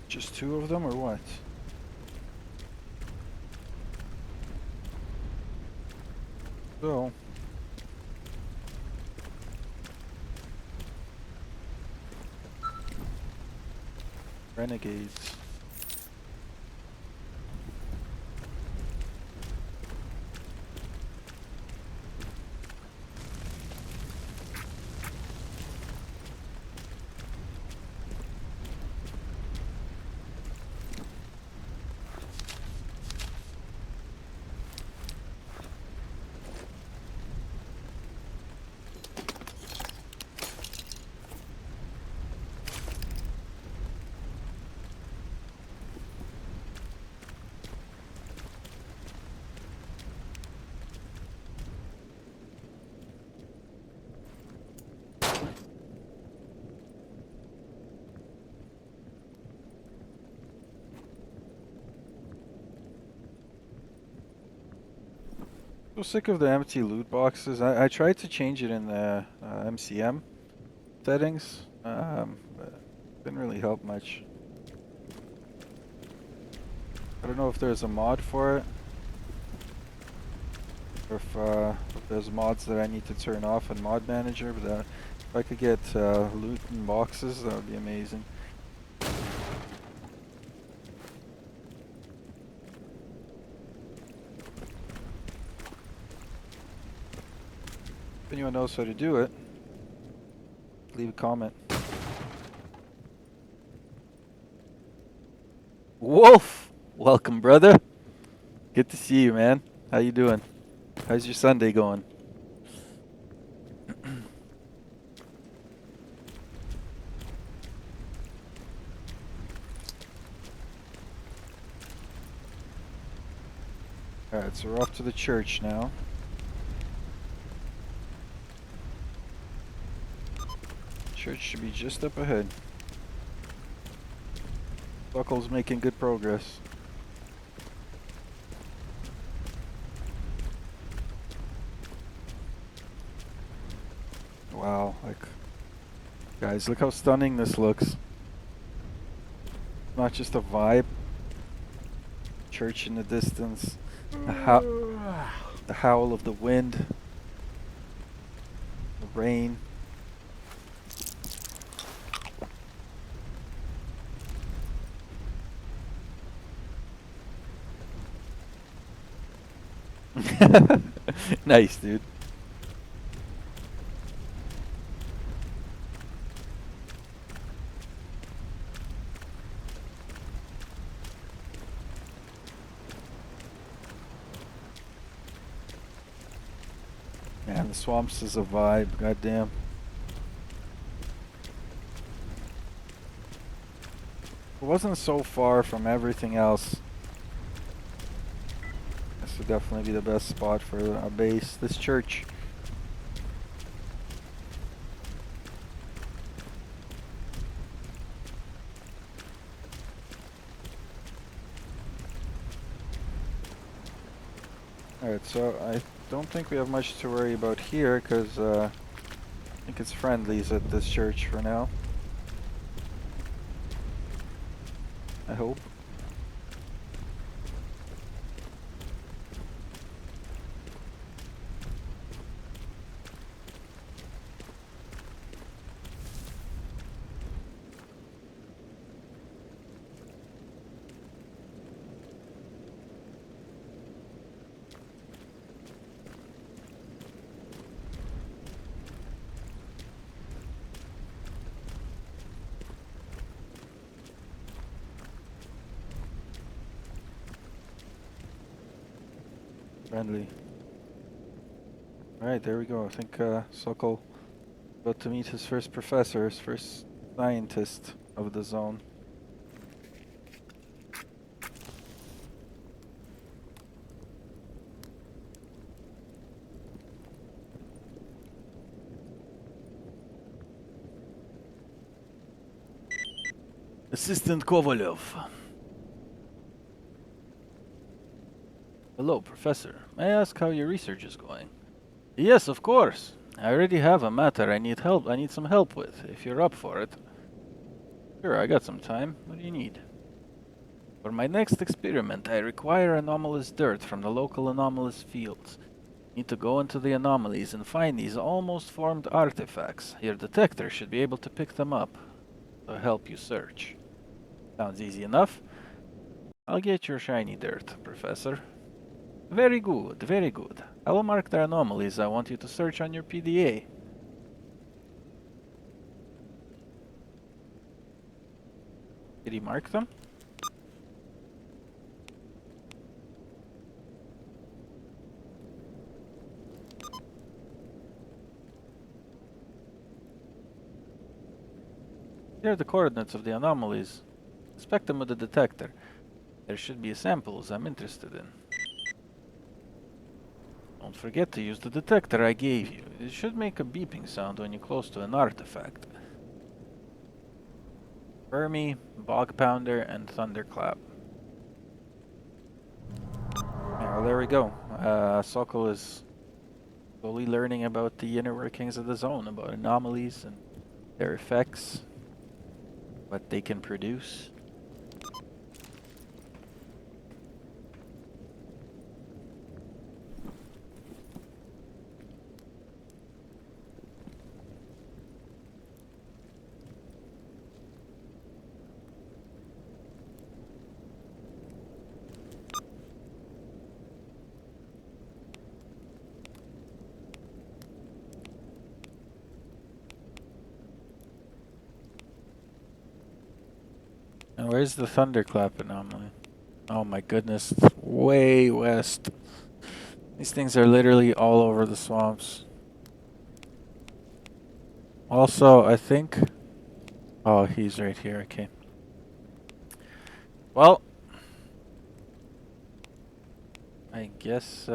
Speaker 1: Just two of them or what? So. Renegades. So sick of the empty loot boxes. I tried to change it in the MCM settings, but it didn't really help much. I don't know if there's a mod for it, or if there's mods that I need to turn off in Mod Manager, but if I could get loot in boxes, that would be amazing. If anyone knows how to do it, leave a comment. Wolf! Welcome, brother. Good to see you, man. How you doing? How's your Sunday going? Alright, so we're off to the church now. Church should be just up ahead. Sokol's making good progress. Wow, like, guys, look how stunning this looks. Not just a vibe. Church in the distance. The howl of the wind. The rain. Nice, dude. Man, the swamps is a vibe. Goddamn. It wasn't so far from everything else. This would definitely be the best spot for a base. This church. Alright, so I don't think we have much to worry about here, because I think it's friendlies at this church for now. I hope. Friendly. Alright, there we go. I think Sokol about to meet his first professor, his first scientist of the zone. Assistant Kovalov. Hello, Professor. May I ask how your research is going? Yes, of course. I already have a matter I need some help with, if you're up for it. Sure, I got some time. What do you need? For my next experiment, I require anomalous dirt from the local anomalous fields. Need to go into the anomalies and find these almost formed artifacts. Your detector should be able to pick them up to help you search. Sounds easy enough. I'll get your shiny dirt, Professor. Very good, very good. I will mark the anomalies I want you to search on your PDA. Did he mark them? Here are the coordinates of the anomalies. Inspect them with the detector. There should be samples I'm interested in. Don't forget to use the detector I gave you. It should make a beeping sound when you're close to an artifact. Burmy, Bog Pounder, and Thunderclap. Yeah, well, there we go. Sokol is slowly learning about the inner workings of the zone, about anomalies and their effects, what they can produce. And where's the Thunderclap anomaly? Oh my goodness, it's way west. These things are literally all over the swamps. Also, I think... Oh, he's right here, okay. Well... I guess,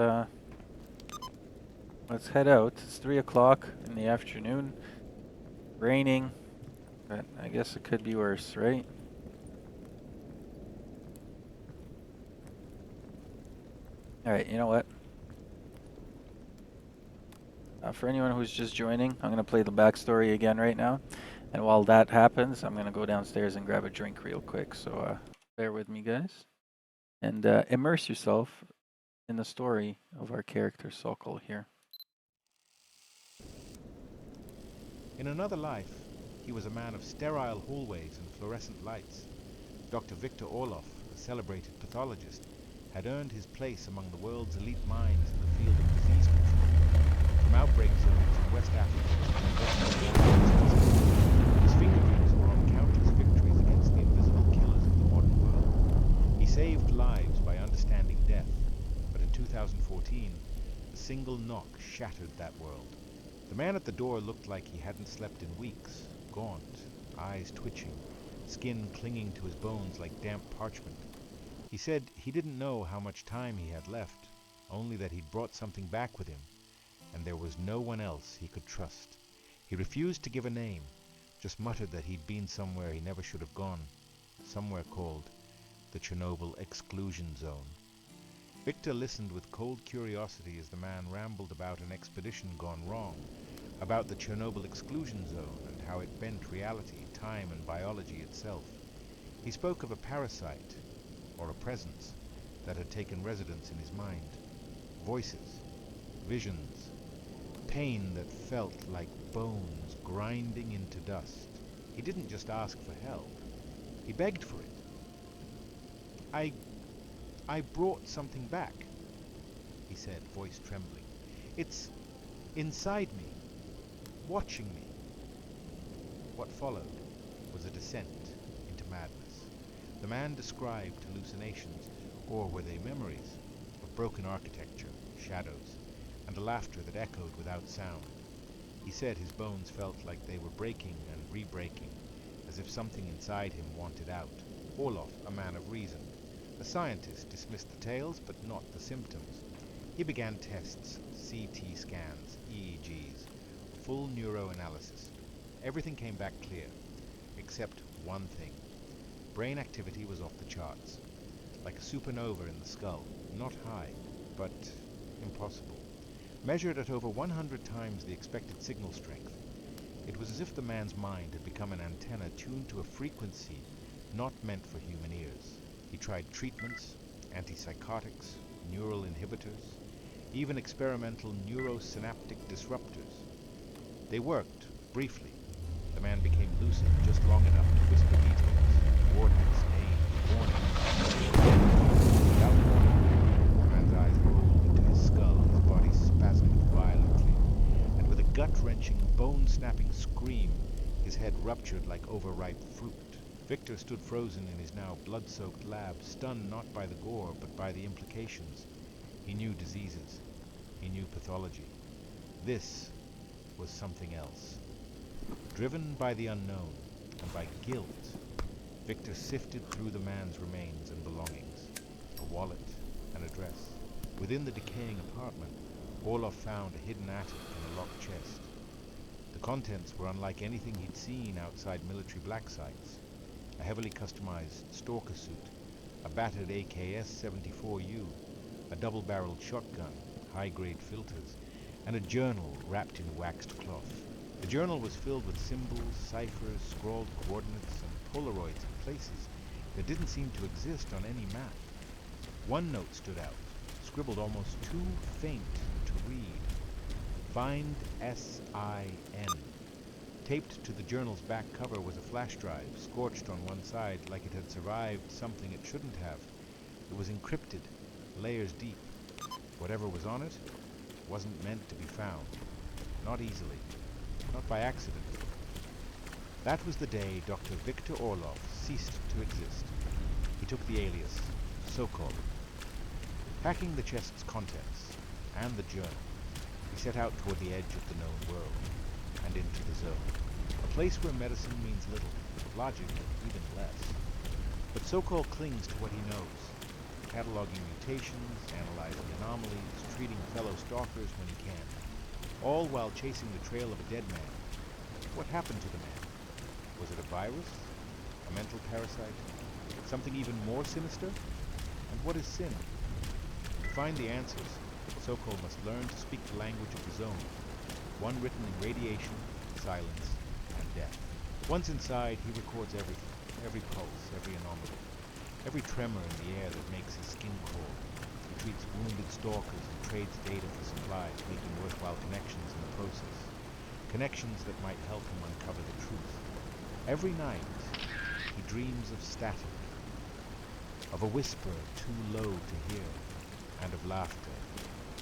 Speaker 1: let's head out. It's 3 o'clock in the afternoon. Raining. But I guess it could be worse, right? Alright, you know what? For anyone who's just joining, I'm going to play the backstory again right now. And while that happens, I'm going to go downstairs and grab a drink real quick. So bear with me, guys. And immerse yourself in the story of our character Sokol here.
Speaker 4: In another life, he was a man of sterile hallways and fluorescent lights. Dr. Victor Orloff, a celebrated pathologist, had earned his place among the world's elite minds in the field of disease control. From outbreak zones in West Africa to investigating diseases, his fingerprints were on countless victories against the invisible killers of the modern world. He saved lives by understanding death, but in 2014, a single knock shattered that world. The man at the door looked like he hadn't slept in weeks, gaunt, eyes twitching, skin clinging to his bones like damp parchment. He said he didn't know how much time he had left, only that he'd brought something back with him, and there was no one else he could trust. He refused to give a name, just muttered that he'd been somewhere he never should have gone, somewhere called the Chernobyl Exclusion Zone. Victor listened with cold curiosity as the man rambled about an expedition gone wrong, about the Chernobyl Exclusion Zone and how it bent reality, time, and biology itself. He spoke of a parasite, or a presence, that had taken residence in his mind. Voices, visions, pain that felt like bones grinding into dust. He didn't just ask for help. He begged for it. I brought something back, he said, voice trembling. It's inside me, watching me. What followed was a descent into madness. The man described hallucinations, or were they memories, of broken architecture, shadows, and a laughter that echoed without sound. He said his bones felt like they were breaking and re-breaking, as if something inside him wanted out. Orlov, a man of reason, a scientist, dismissed the tales, but not the symptoms. He began tests, CT scans, EEGs, full neuroanalysis. Everything came back clear, except one thing. Brain activity was off the charts, like a supernova in the skull, not high, but impossible. Measured at over 100 times the expected signal strength, it was as if the man's mind had become an antenna tuned to a frequency not meant for human ears. He tried treatments, antipsychotics, neural inhibitors, even experimental neurosynaptic disruptors. They worked, briefly. The man became lucid just long enough to whisper details, coordinates, names, warnings. Without warning, the man's eyes rolled into his skull, his body spasmed violently, and with a gut-wrenching, bone-snapping scream, his head ruptured like overripe fruit. Victor stood frozen in his now blood-soaked lab, stunned not by the gore, but by the implications. He knew diseases. He knew pathology. This was something else. Driven by the unknown and by guilt, Victor sifted through the man's remains and belongings. A wallet, an address. Within the decaying apartment, Orlov found a hidden attic and a locked chest. The contents were unlike anything he'd seen outside military black sites. A heavily customized stalker suit, a battered AKS-74U, a double-barreled shotgun, high-grade filters, and a journal wrapped in waxed cloth. The journal was filled with symbols, ciphers, scrawled coordinates, and Polaroids of places that didn't seem to exist on any map. One note stood out, scribbled almost too faint to read. Find S-I-N. Taped to the journal's back cover was a flash drive, scorched on one side like it had survived something it shouldn't have. It was encrypted, layers deep. Whatever was on it wasn't meant to be found. Not easily. Not by accident. That was the day Dr. Victor Orlov ceased to exist. He took the alias Sokol. Packing the chest's contents and the journal, he set out toward the edge of the known world and into the zone. A place where medicine means little, logic even less. But Sokol clings to what he knows, cataloging mutations, analyzing anomalies, treating fellow stalkers when he can, all while chasing the trail of a dead man. What happened to the man? Was it a virus? A mental parasite? Something even more sinister? And what is sin? To find the answers, Sokol must learn to speak the language of the zone, one written in radiation, silence, and death. Once inside, he records everything, every pulse, every anomaly, every tremor in the air that makes his skin crawl. He treats wounded stalkers and trades data for supplies, making worthwhile connections in the process. Connections that might help him uncover the truth. Every night, he dreams of static. of a whisper too low to hear, and of laughter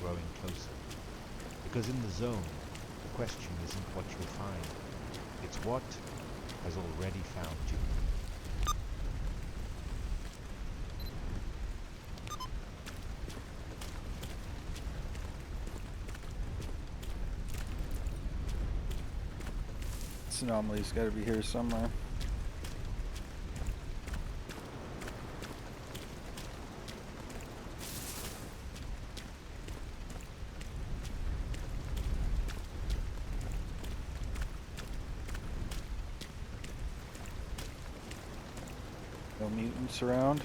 Speaker 4: growing closer. Because in the zone, the question isn't what you'll find, it's what has already found you.
Speaker 1: This anomaly's got to be here somewhere. No mutants around.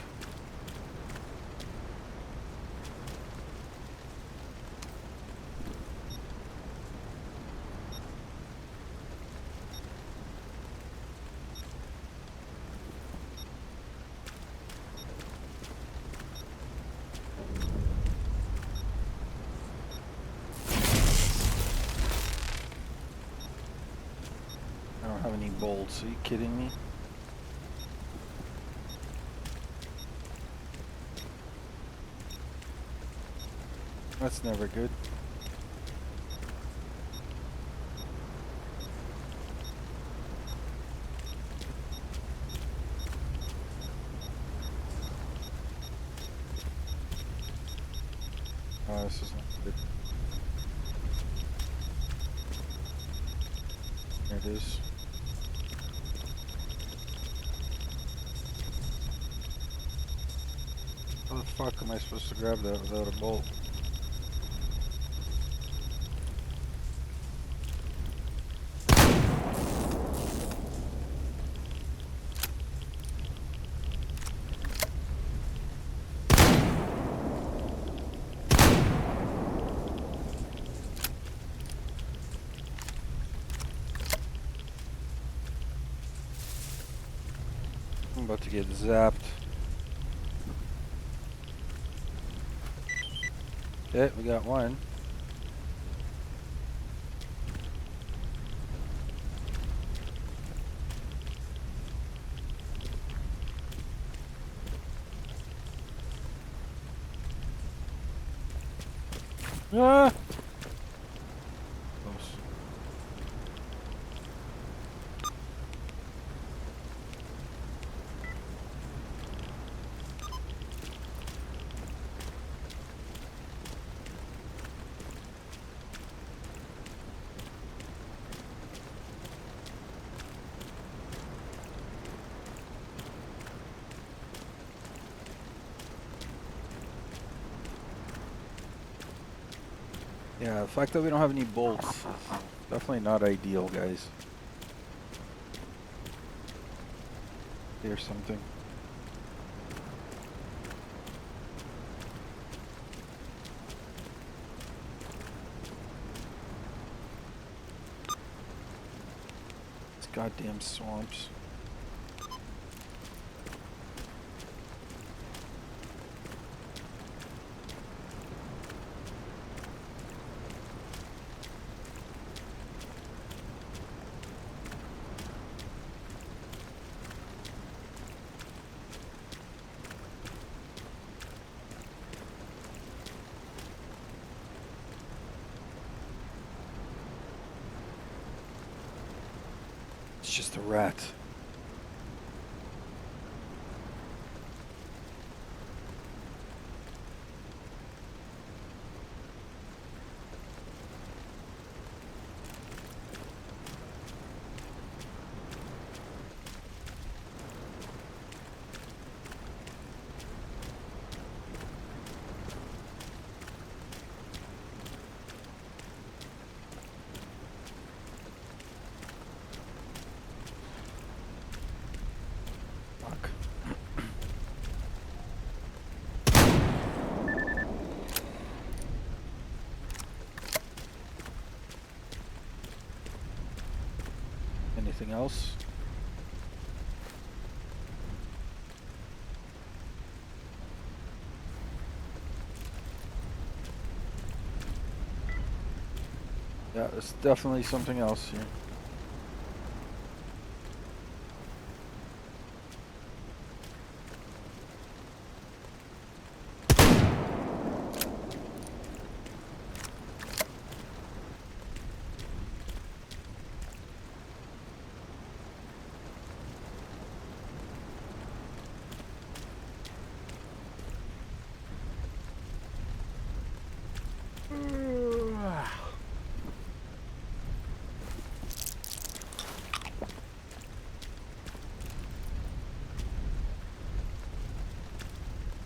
Speaker 1: I don't have any bolts. Are you kidding me? That's never good. Oh, this is not good. There it is. How the fuck am I supposed to grab that without a bolt? I'm about to get zapped. Okay, we got one. Ah! Close. Yeah, the fact that we don't have any bolts is definitely not ideal, guys. Here's something. These goddamn swamps. It's just a rat. Fuck. Anything else? Yeah, there's definitely something else here.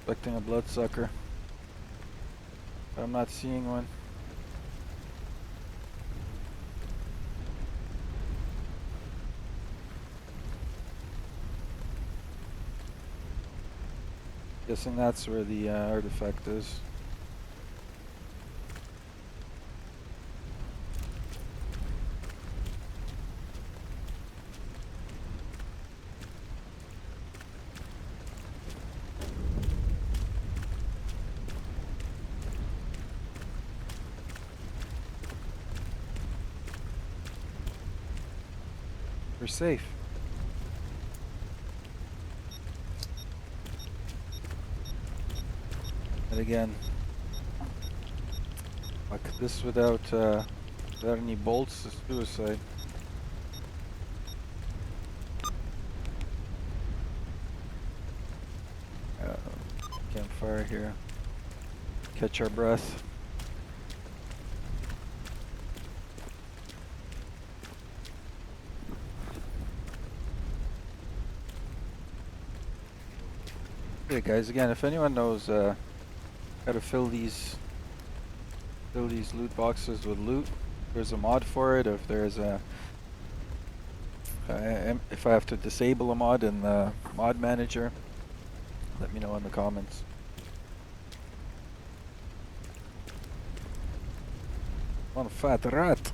Speaker 1: expecting a bloodsucker. But I'm not seeing one. Guessing that's where the artifact is. We're safe. And again, like this without any bolts is suicide. Campfire here. Catch our breath. Okay, guys. Again, if anyone knows how to fill these loot boxes with loot, if there's a mod for it. If there's a if I have to disable a mod in the mod manager, let me know in the comments. One fat rat.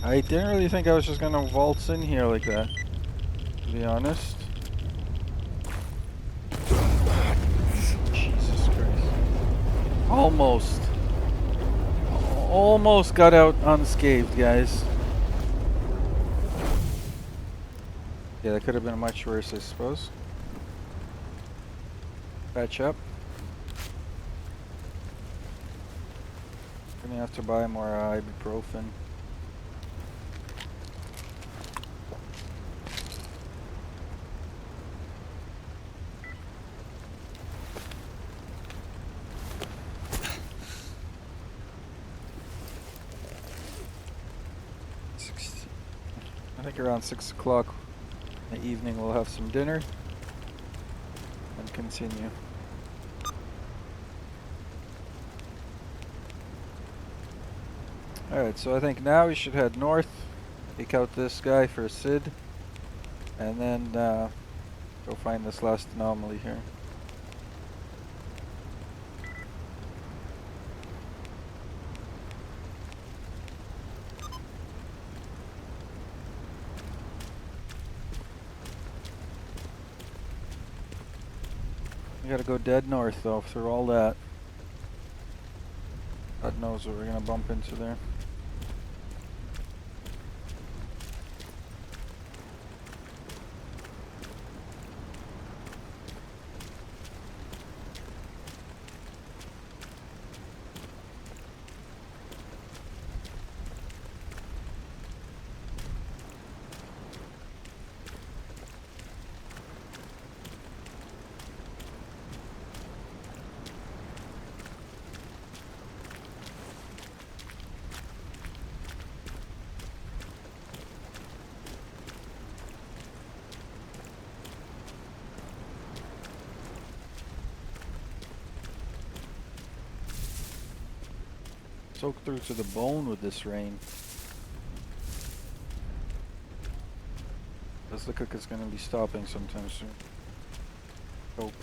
Speaker 1: I didn't really think I was just gonna waltz in here like that, to be honest. Jesus Christ. Almost. Almost got out unscathed, guys. Yeah, that could have been much worse, I suppose. Patch up. Gonna have to buy more ibuprofen. I think around 6 o'clock in the evening we'll have some dinner and continue. Alright, so I think now we should head north, take out this guy for Sid, and then go find this last anomaly here. We gotta go dead north though, through all that. God knows what we're gonna bump into there. Soaked through to the bone with this rain. Does look like it's gonna be stopping sometime soon. Hope.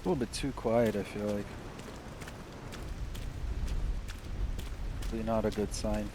Speaker 1: little bit too quiet, I feel like. Really not a good sign.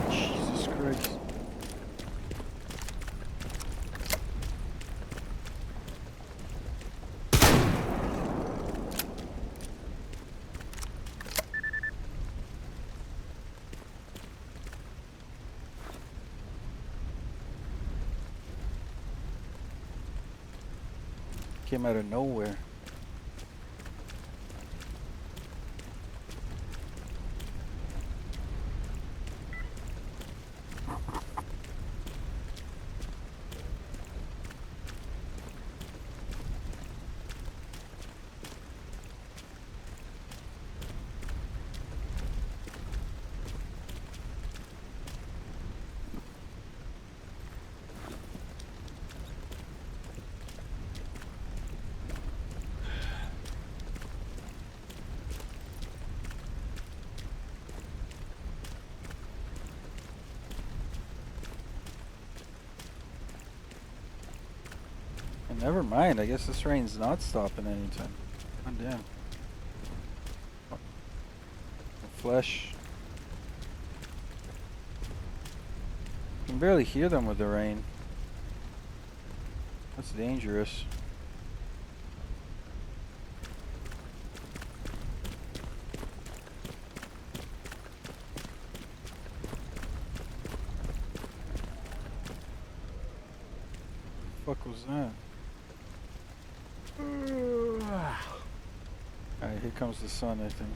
Speaker 1: Jesus Christ. Came out of nowhere. And never mind, I guess this rain's not stopping anytime. God damn. Flesh. You can barely hear them with the rain. That's dangerous. What the fuck was that? Alright, here comes the sun, I think.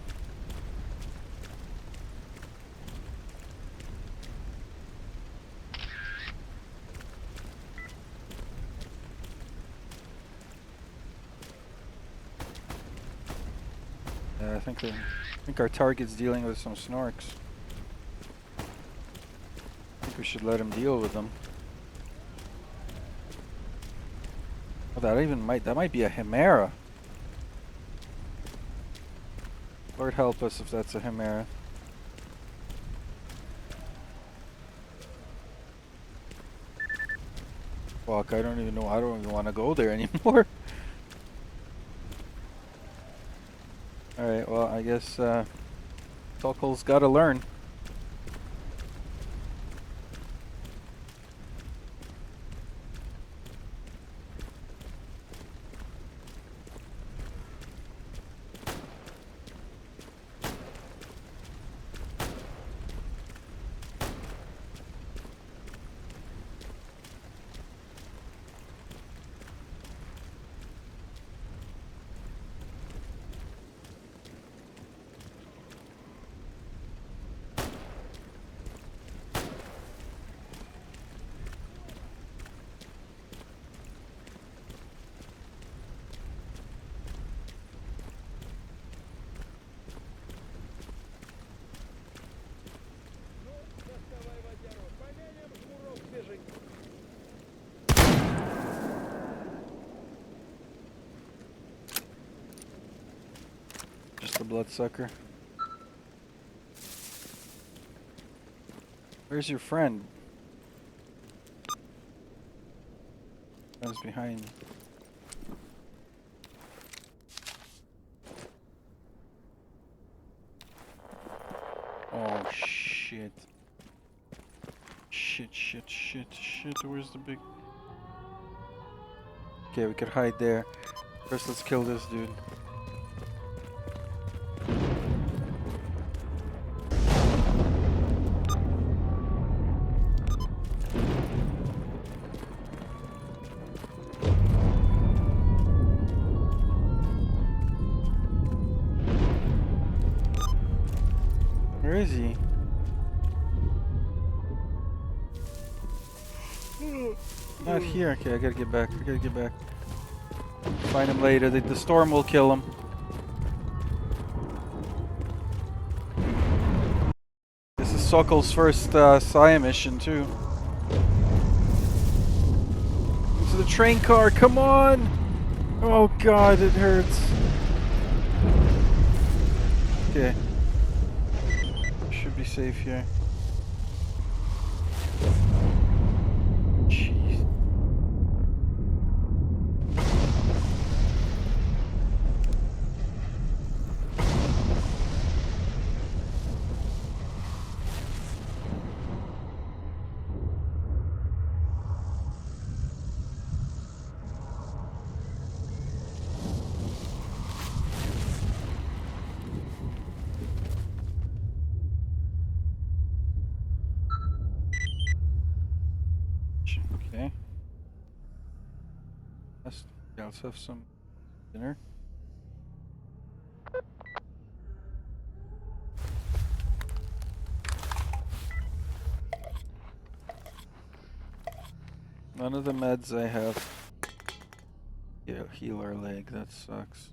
Speaker 1: Yeah, I think our target's dealing with some snorks. I think we should let him deal with them. Oh, that might be a Chimera. Lord help us if that's a Chimera. Fuck, I don't even want to go there anymore. Alright, well, I guess, Sokol's gotta learn.
Speaker 6: Доставай водяру, поменяем шнурок свежий.
Speaker 1: Just a bloodsucker. Where's your friend? Friend's behind you. Shit, where's the big... Okay, we could hide there. First, let's kill this dude. Where is he? Not here. Okay, I gotta get back. Find him later. The storm will kill him. This is Sokol's first Saya mission too. Into the train car. Come on! Oh god, it hurts. Okay. Should be safe here. Jeez. Okay. Let's have some dinner. None of the meds I have. Yeah, heal our leg. That sucks.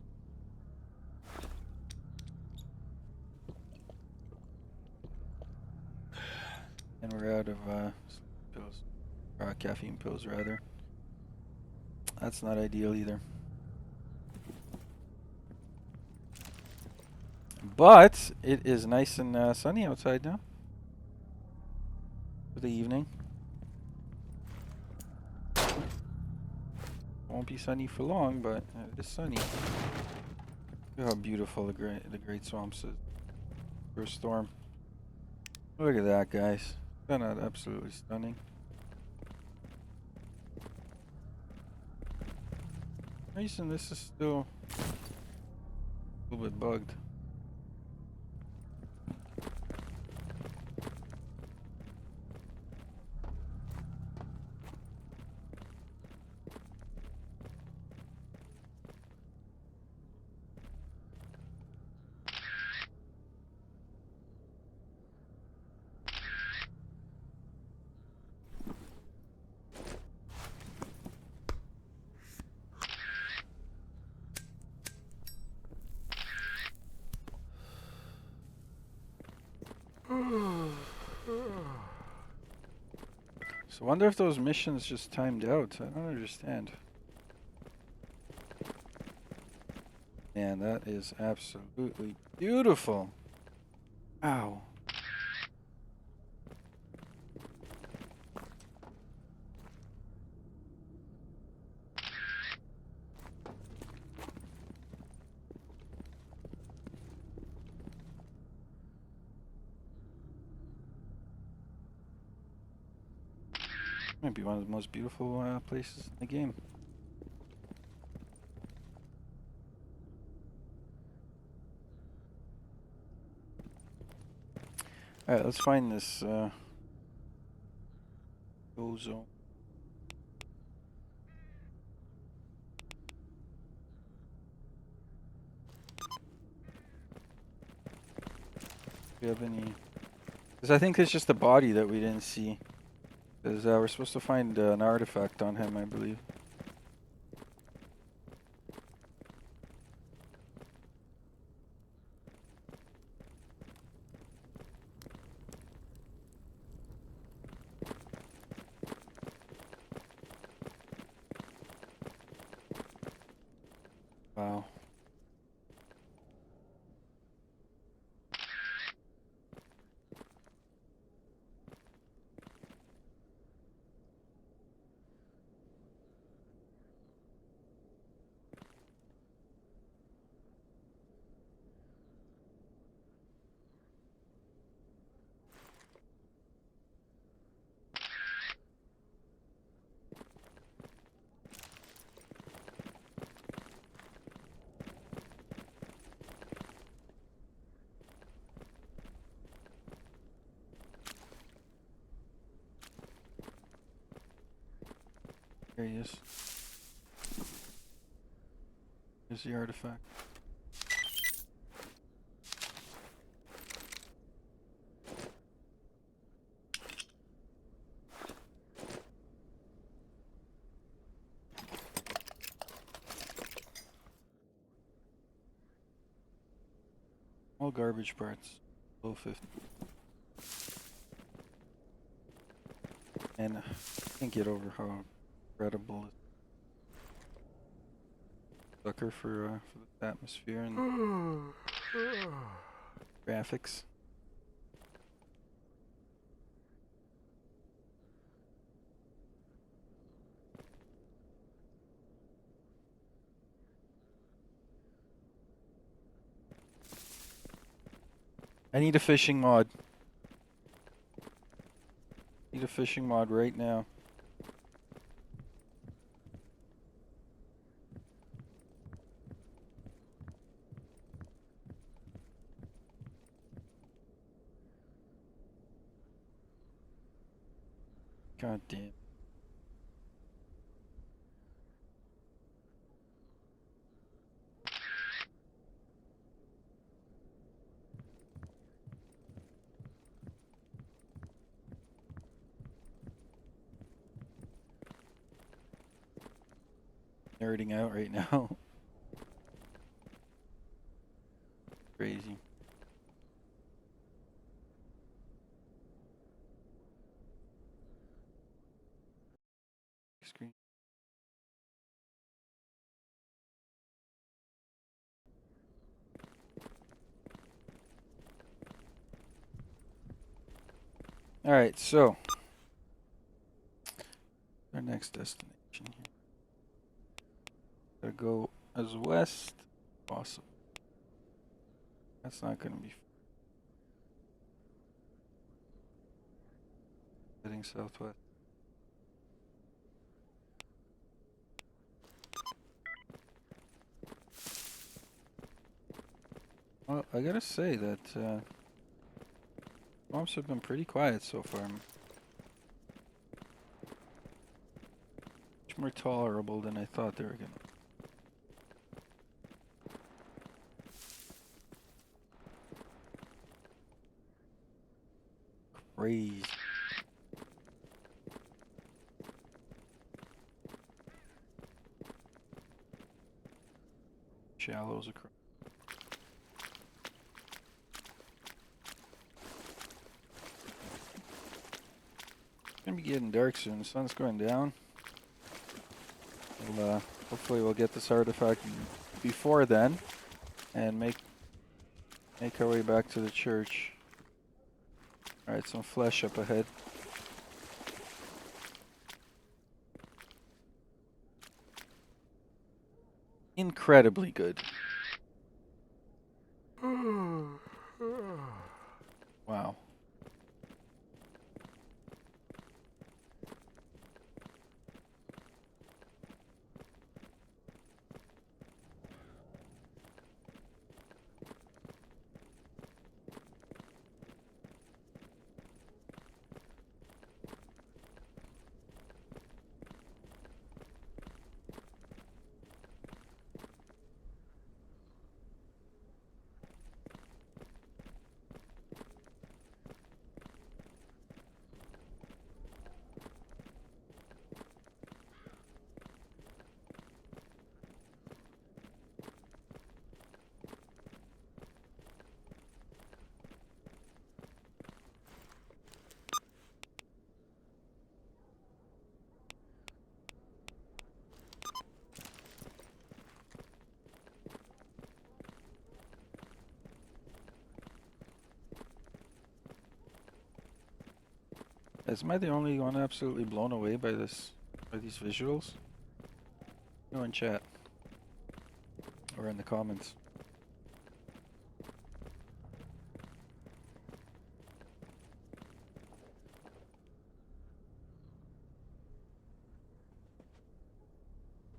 Speaker 1: And we're out of pills. Caffeine pills, rather. That's not ideal either. But it is nice and sunny outside now for the evening. Won't be sunny for long, but it is sunny. Look how beautiful the Great Swamps is. For a storm. Look at that, guys. Isn't that absolutely stunning? Reason this is still a little bit bugged. So I wonder if those missions just timed out. I don't understand. Man, that is absolutely beautiful. Ow. Might be one of the most beautiful places in the game. Alright, let's find this ozone. Do you have any? Because I think it's just the body that we didn't see. Because we're supposed to find an artifact on him, I believe. Wow. There he is. Here's the artifact. All garbage parts. Low 50. And I can't get over how incredible Sucker for the atmosphere and graphics. I need a fishing mod. Need a fishing mod right now. God damn. Nerding out right now. Crazy. Screen. All right, so our next destination here. Gotta go as west as possible. That's not gonna be heading southwest. Well, I gotta say that swamps have been pretty quiet so far. Much more tolerable than I thought they were gonna. Crazy. Shallows across. It's gonna be getting dark soon. The sun's going down. We'll, hopefully we'll get this artifact before then and make our way back to the church. Alright, some flesh up ahead. Incredibly good. Wow. Am I the only one absolutely blown away by these visuals? Go in chat or in the comments.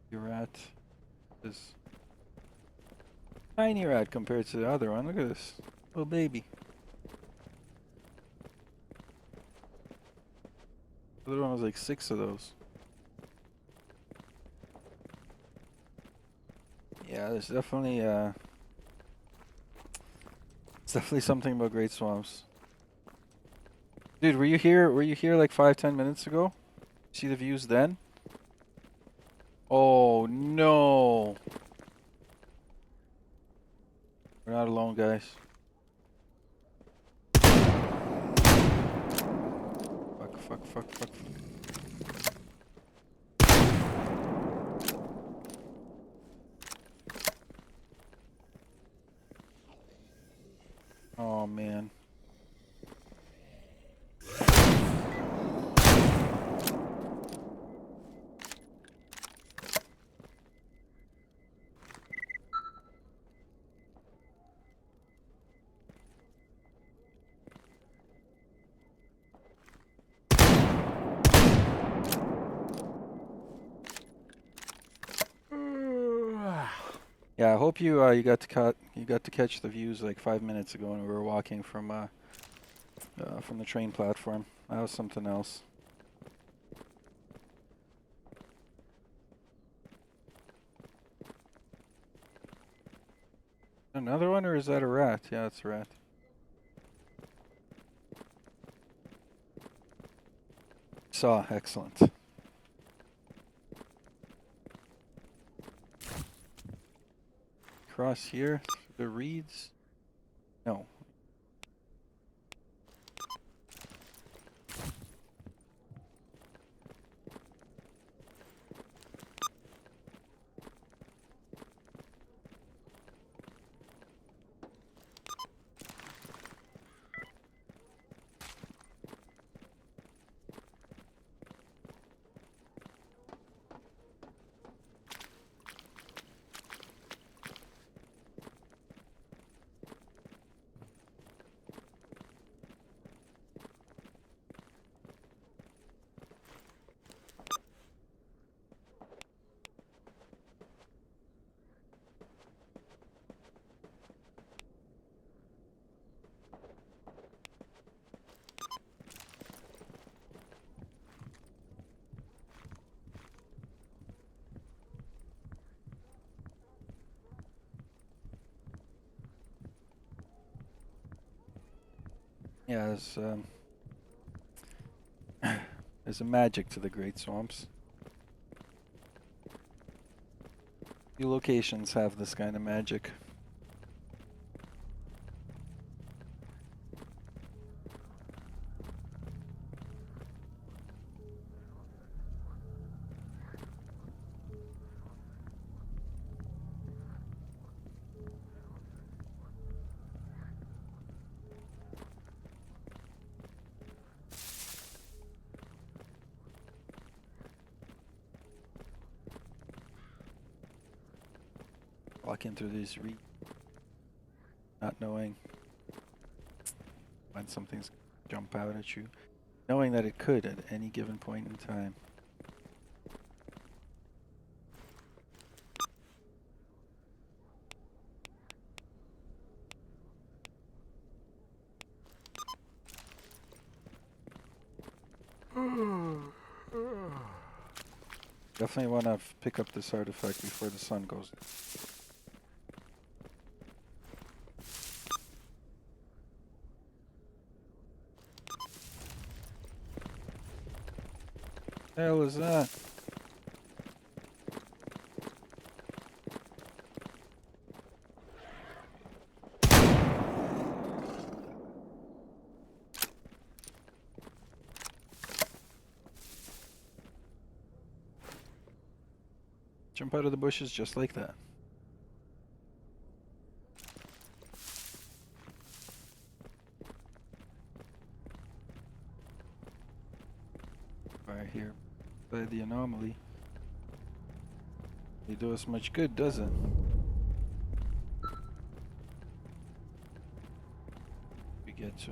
Speaker 1: Your rat is tiny rat compared to the other one. Look at this little baby. The other one was like 6 of those. Yeah, there's definitely it's definitely something about Great Swamps. Dude, were you here? Were you here like 5-10 minutes ago? See the views then? Oh no! We're not alone, guys. Fuck. Oh man. Yeah, I hope you got to catch the views like 5 minutes ago when we were walking from the train platform. That was something else. Another one, or is that a rat? Yeah, it's a rat. Saw, excellent. Cross here, through the reeds. No. Yeah, there's a magic to the Great Swamps. Few locations have this kind of magic. Walking through these reeds, not knowing when something's gonna jump out at you, knowing that it could at any given point in time. Definitely want to pick up this artifact before the sun goes. Hell is that? Jump out of the bushes just like that. Right here, by the anomaly. They do us much good, does it? We get to.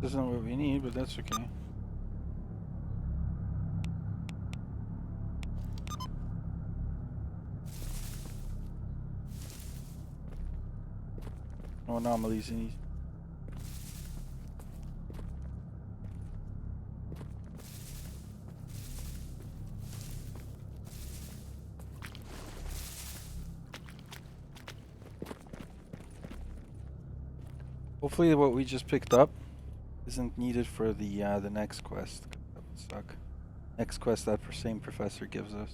Speaker 1: This isn't what we need, but that's okay. No anomalies in these. Hopefully what we just picked up isn't needed for the next quest. That would suck. Next quest that same professor gives us.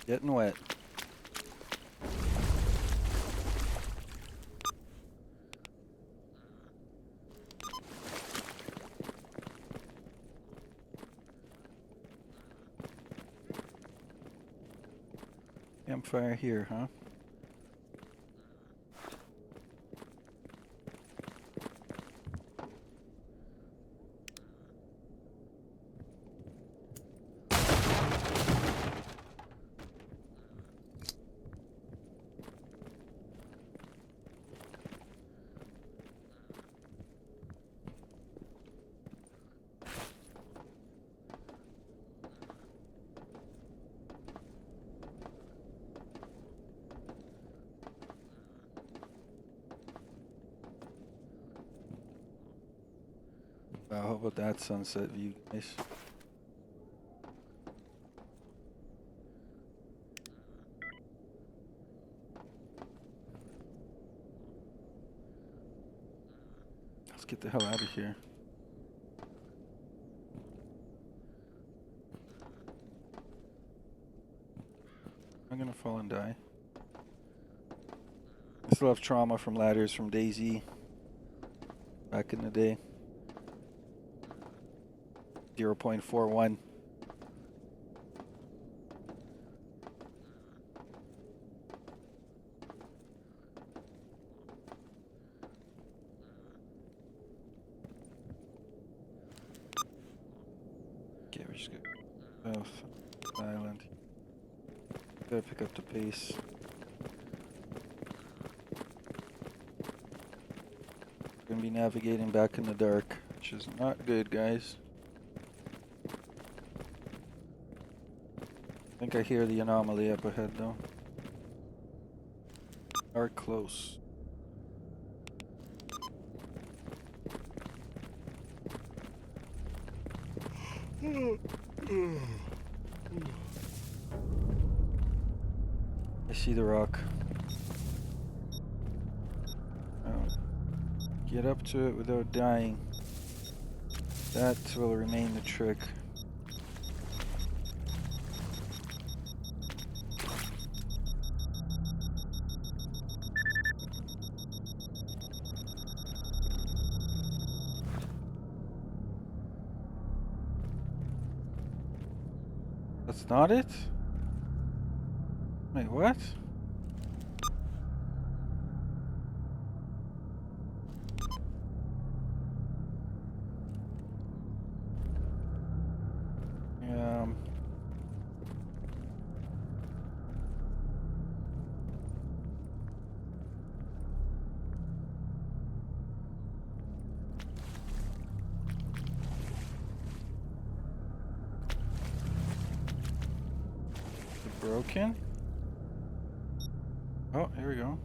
Speaker 1: Getting wet. Campfire here, huh? Wow, how about that sunset view, guys? Let's get the hell out of here. I'm gonna fall and die. I still have trauma from ladders from DayZ back in the day. 0.41. Okay, we're just gonna south island. Gotta pick up the pace. Gonna be navigating back in the dark, which is not good, guys. I think I hear the anomaly up ahead, though. Are close. I see the rock. Get up to it without dying. That will remain the trick. That's not it? Wait, what? Um, broken? Oh, here we go.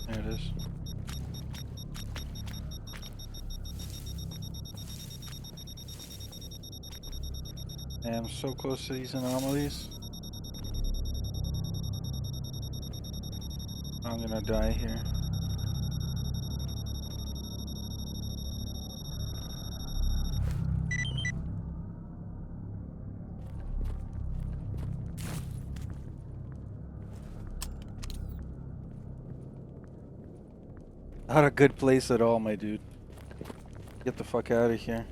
Speaker 1: There it is. I am so close to these anomalies. I'm gonna die here. Not a good place at all, my dude. Get the fuck out of here.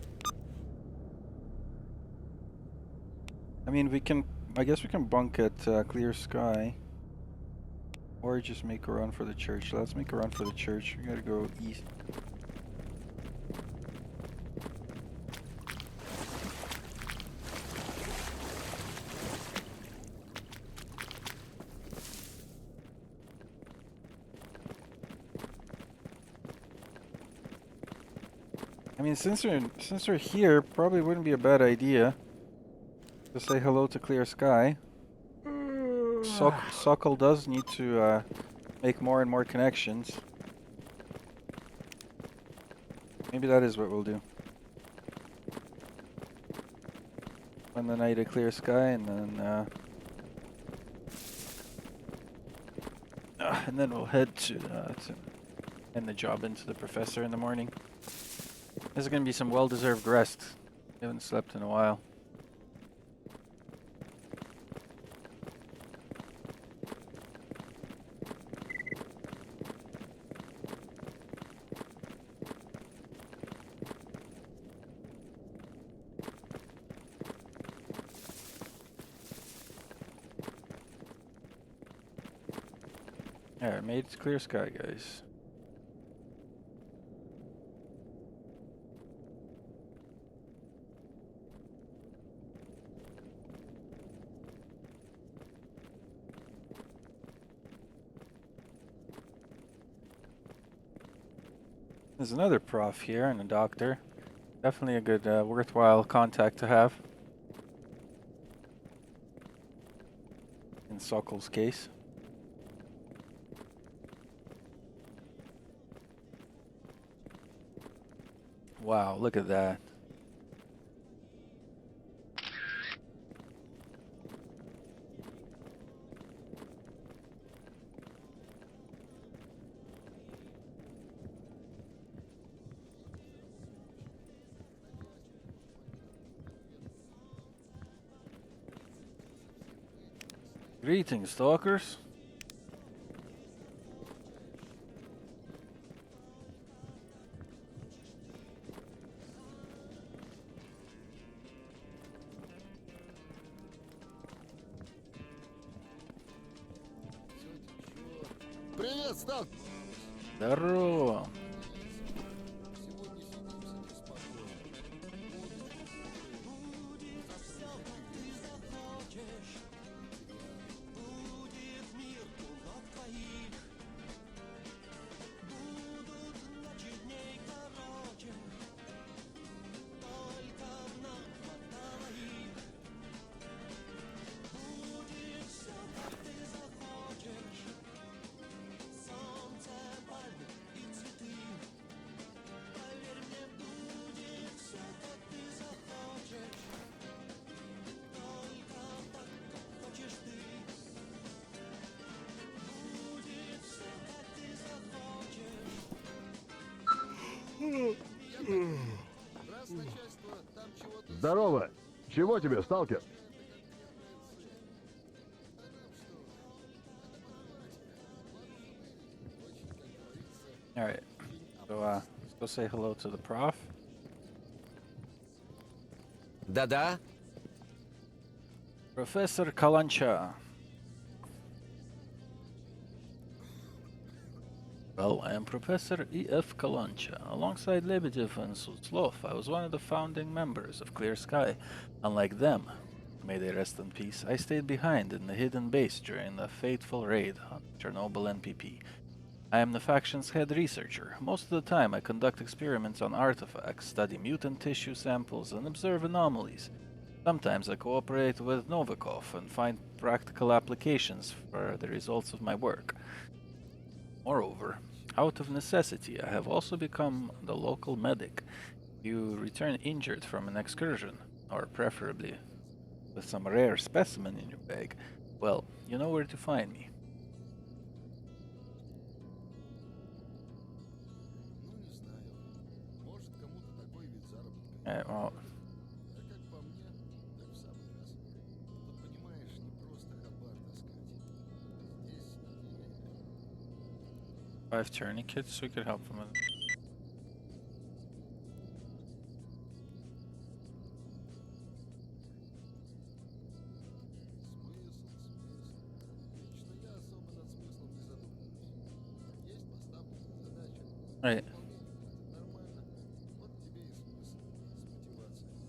Speaker 1: I mean, we can... I guess we can bunk at Clear Sky. Or just make a run for the church. Let's make a run for the church. We gotta go east. I mean, since we're here, probably wouldn't be a bad idea to say hello to Clear Sky. Sokol does need to make more and more connections. Maybe that is what we'll do. Spend the night at Clear Sky, and then we'll head to end the job into the professor in the morning. This is gonna be some well-deserved rest. We haven't slept in a while. Alright, made it to Clear Sky, guys. There's another prof here and a doctor. Definitely a good, worthwhile contact to have. In Sokol's case. Wow, look at that. Greetings, stalkers.
Speaker 2: Привет, Сталкер!
Speaker 1: Здорово.
Speaker 2: Раз начальство там чего-то...
Speaker 7: Здорово! Чего тебе, сталкер?
Speaker 1: Alright, so let's go say hello to the prof.
Speaker 8: Да-да.
Speaker 1: Professor Kalancha. Well, I am Professor E.F. Kalancha. Alongside Lebedev and Suslov, I was one of the founding members of Clear Sky. Unlike them, may they rest in peace, I stayed behind in the hidden base during the fateful raid on Chernobyl NPP. I am the faction's head researcher. Most of the time I conduct experiments on artifacts, study mutant tissue samples, and observe anomalies. Sometimes I cooperate with Novikov and find practical applications for the results of my work. Moreover, out of necessity, I have also become the local medic. If you return injured from an excursion, or preferably with some rare specimen in your bag, well, you know where to find me. Alright, well,
Speaker 2: А как по мне, так в самый раз. Тут, понимаешь, не просто хабар таскать. Здесь идея.
Speaker 1: 5 tourniquets, we could help them with.
Speaker 2: Лично я особо над смыслом не задумываюсь. Есть поставленная задача.
Speaker 1: Right.
Speaker 2: Выполнение будет нормально. Вот тебе и смысл с мотивацией.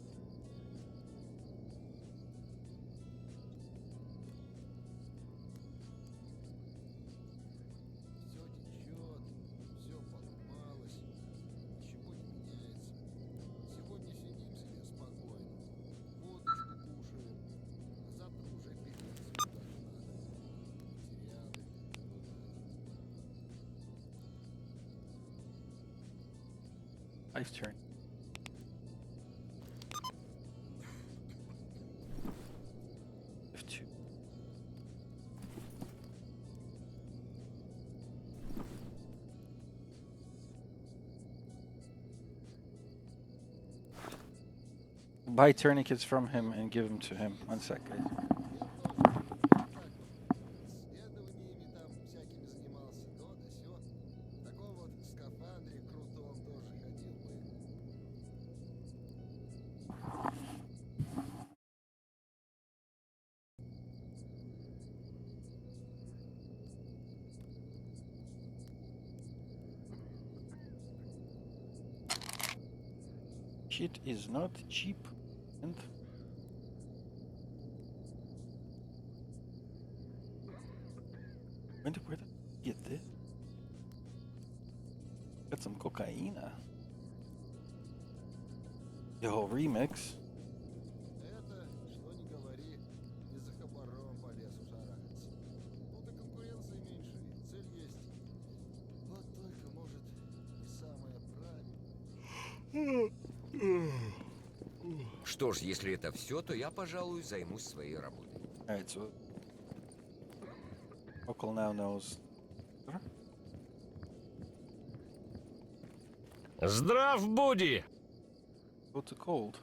Speaker 2: Все течет, все поломалось, ничего не меняется. Сегодня сидим себе спокойно, водочку кушаем, а завтра уже переться куда-то надо. Материалы, туда.
Speaker 1: 5 turn. Two. Buy tourniquets from him and give them to him. 1 sec, guys.
Speaker 2: Исследованиями там всякими занимался, то да сё. В таком вот скафандре крутом тоже ходил бы.
Speaker 1: Shit is not cheap. And where did you get this? Got some cocaine. Yo, remix.
Speaker 2: Это, что ни говори, не за хабаром по лесу шарахаться. Тут и конкуренции меньше, и цель есть. Вот только, может, не самое правильное.
Speaker 8: Что ж, если это все, то я, пожалуй, займусь своей работой.
Speaker 1: Alright, so Sokol now knows.
Speaker 9: Здрав буди!
Speaker 1: Go to cold.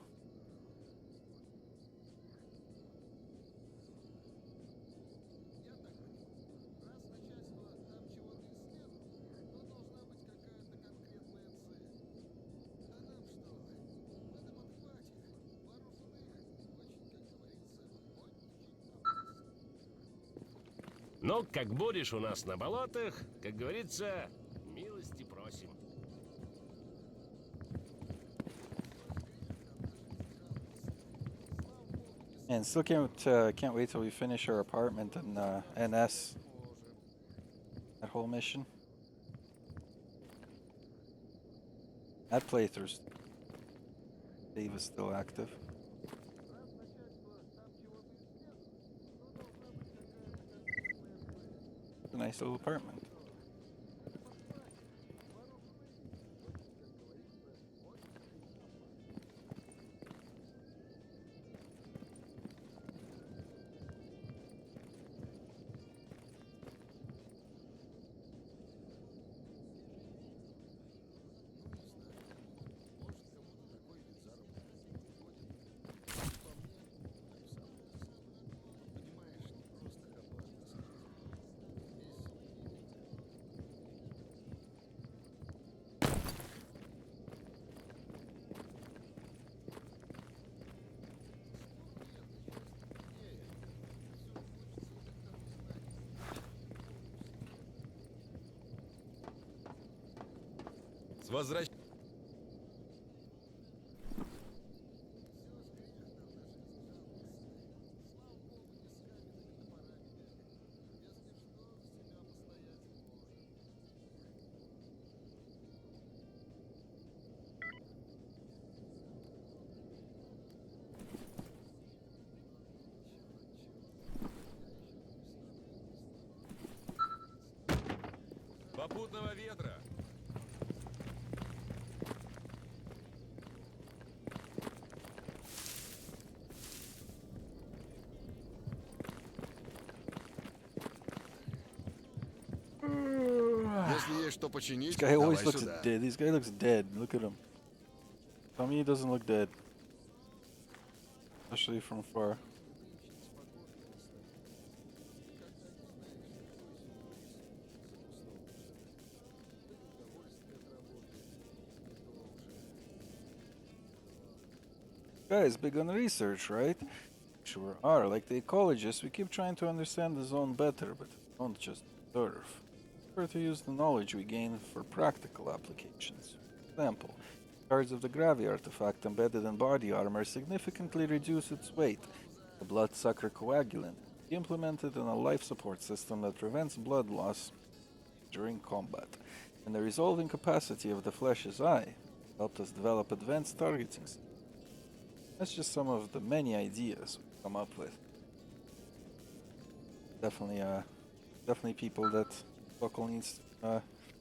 Speaker 2: Я так понимаю, раз начальство там чего-то исследует, то должна быть какая-то конкретная цель. А нам что? Надо подхватить вооруженных, очень, как говорится, охотничьих.
Speaker 9: Ну, как будешь у нас на болотах, как говорится, милости просим.
Speaker 1: And still can't wait till we finish our apartment in NS. That whole mission. That playthrough. Dave is still active. It's a nice little apartment.
Speaker 5: С возвращением. Попутного ветра!
Speaker 2: Если есть что
Speaker 1: This
Speaker 2: починить,
Speaker 1: guy always
Speaker 2: давай
Speaker 1: looks
Speaker 2: сюда.
Speaker 1: dead. This guy looks dead. Look at him. To me, he doesn't look dead. Especially from far. Guys, big on research, right? Sure are. Like the ecologists, we keep trying to understand the zone better, but don't just observe. Prefer to use the knowledge we gain for practical applications. For example, shards of the Gravi artifact embedded in body armor significantly reduce its weight. The bloodsucker coagulant is implemented in a life support system that prevents blood loss during combat. And the resolving capacity of the flesh's eye helped us develop advanced targeting systems. That's just some of the many ideas we've come up with. Definitely people that Sokol needs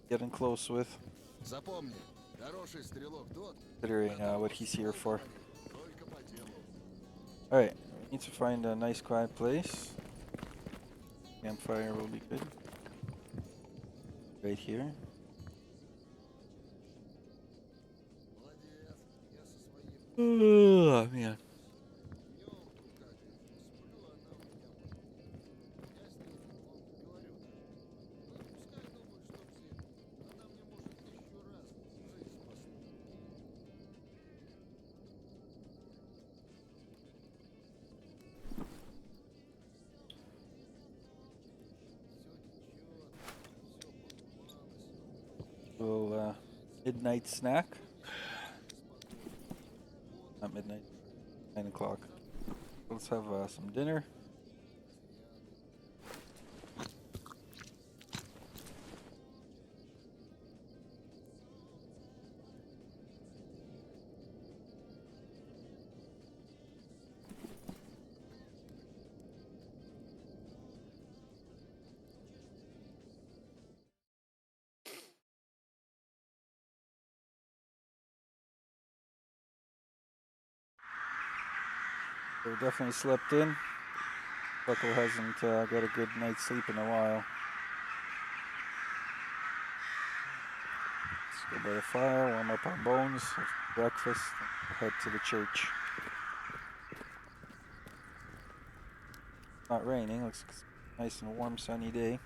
Speaker 1: getting close with,
Speaker 2: Запомни, хороший стрелок тот,
Speaker 1: considering what he's here for. Alright, we need to find a nice quiet place. Campfire will be good. Right here. Oh, man. Little midnight snack. Not midnight, 9 o'clock. Let's have some dinner. So definitely slept in. Sokol hasn't got a good night's sleep in a while. Let's go by the fire, warm up our bones, have breakfast, and head to the church. Not raining, looks nice and warm, sunny day.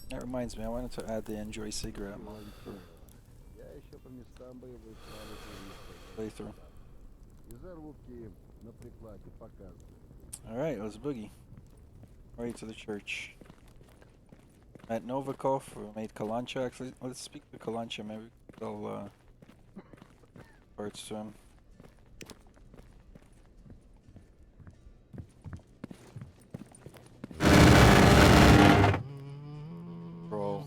Speaker 1: That reminds me, I wanted to add the enjoy cigarette mod for playthrough. Alright, let's boogie. Right to the church. At Novikov, we made Kalancha. Actually, let's speak to Kalancha, maybe they'll parts to him. Bro,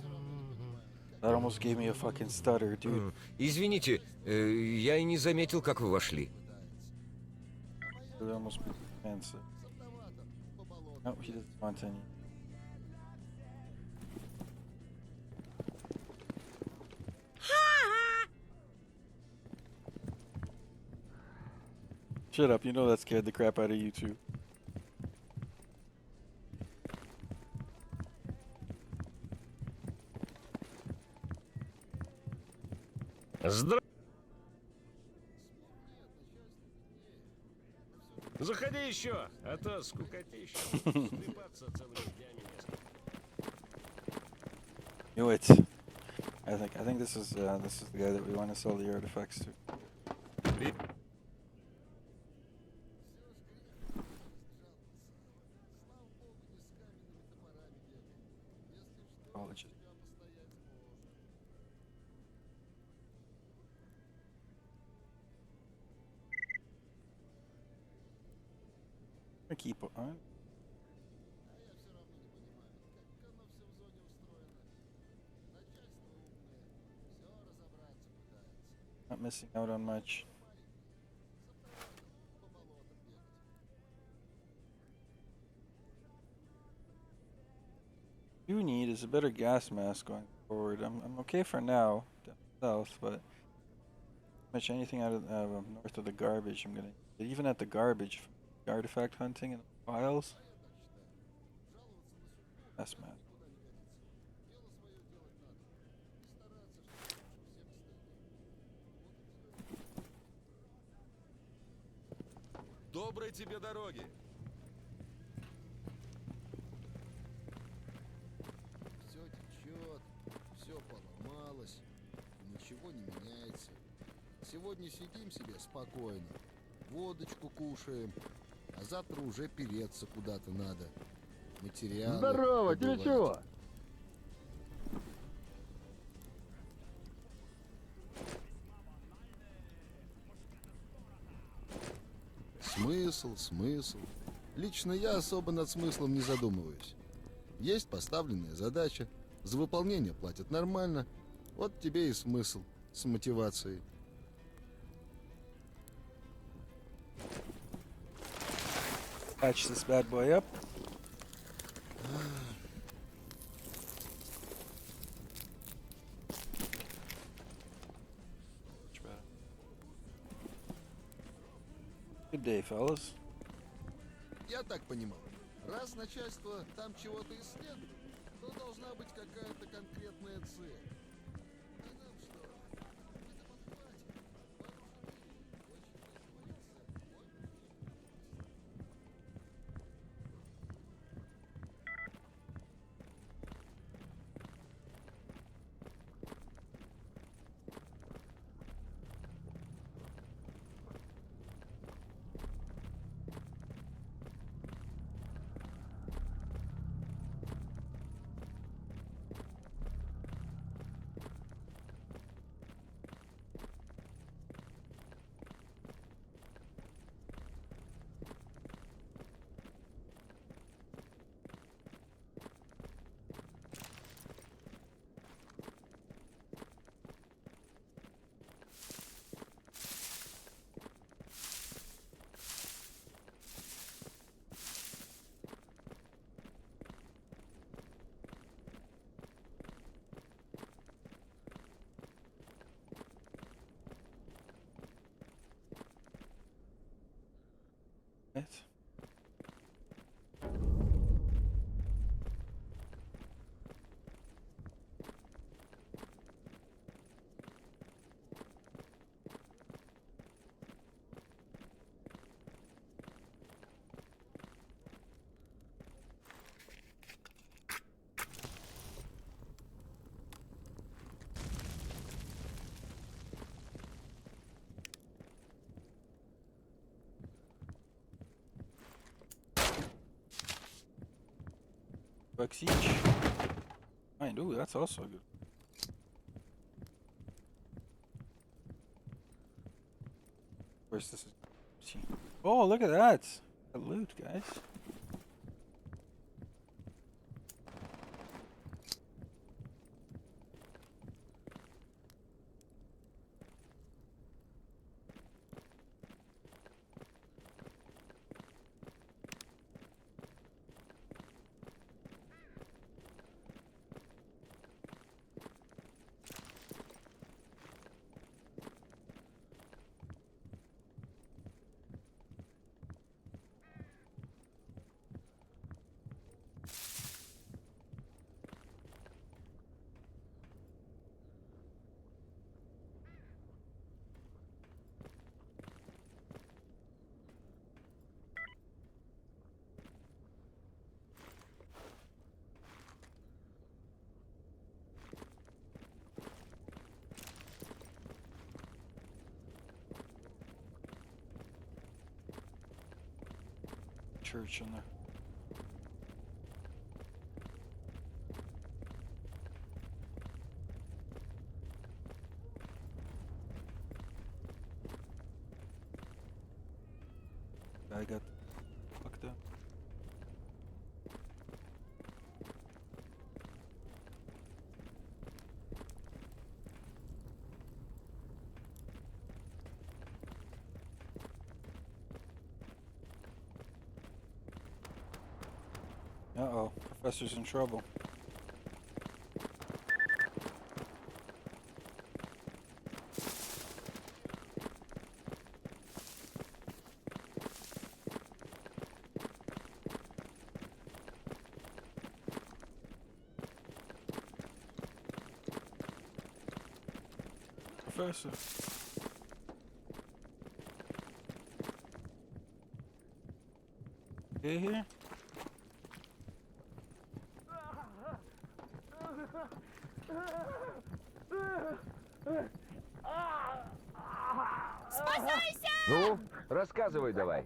Speaker 1: that almost gave me a fucking stutter, dude.
Speaker 8: Извините, я и не заметил, как вы вошли.
Speaker 1: That almost made me fancy. No, he doesn't want any. Shut up, you know that scared the crap out of you too.
Speaker 9: Заходи еще, а то скукотища. Слепаться целыми днями не
Speaker 1: Knew it. I think this is the guy that we want to sell the artifacts to. Apologies. I keep on. Not missing out on much. do need is a better gas mask going forward. I'm okay for now, down south, but much anything out of north of the garbage, I'm gonna even at the garbage, artifact hunting and files. Gas mask.
Speaker 2: Доброй тебе дороги! Все течет, все поломалось, ничего не меняется. Сегодня сидим себе спокойно, водочку кушаем, а завтра уже переться куда-то надо. Материалы
Speaker 7: Здорово, тебе
Speaker 2: добывать.
Speaker 7: чего?
Speaker 2: Смысл. Лично я особо над смыслом не задумываюсь. Есть поставленная задача, за выполнение платят нормально. Вот тебе и смысл с мотивацией.
Speaker 1: Patch this bad boy up. Much better. Good day, fellas.
Speaker 2: Я так понимаю, раз начальство там чего-то исследует, то должна быть какая-то конкретная цель. А нам что? Это подхватит. Вооружены, очень, как говорится,
Speaker 1: Right. Bucks each. Fine, ooh, that's also good. Of course, this is. Oh, look at that! That loot, guys. Church in there. I got fucked up. Uh-oh, Professor's in trouble. Professor. Okay here?
Speaker 8: Ну, рассказывай давай.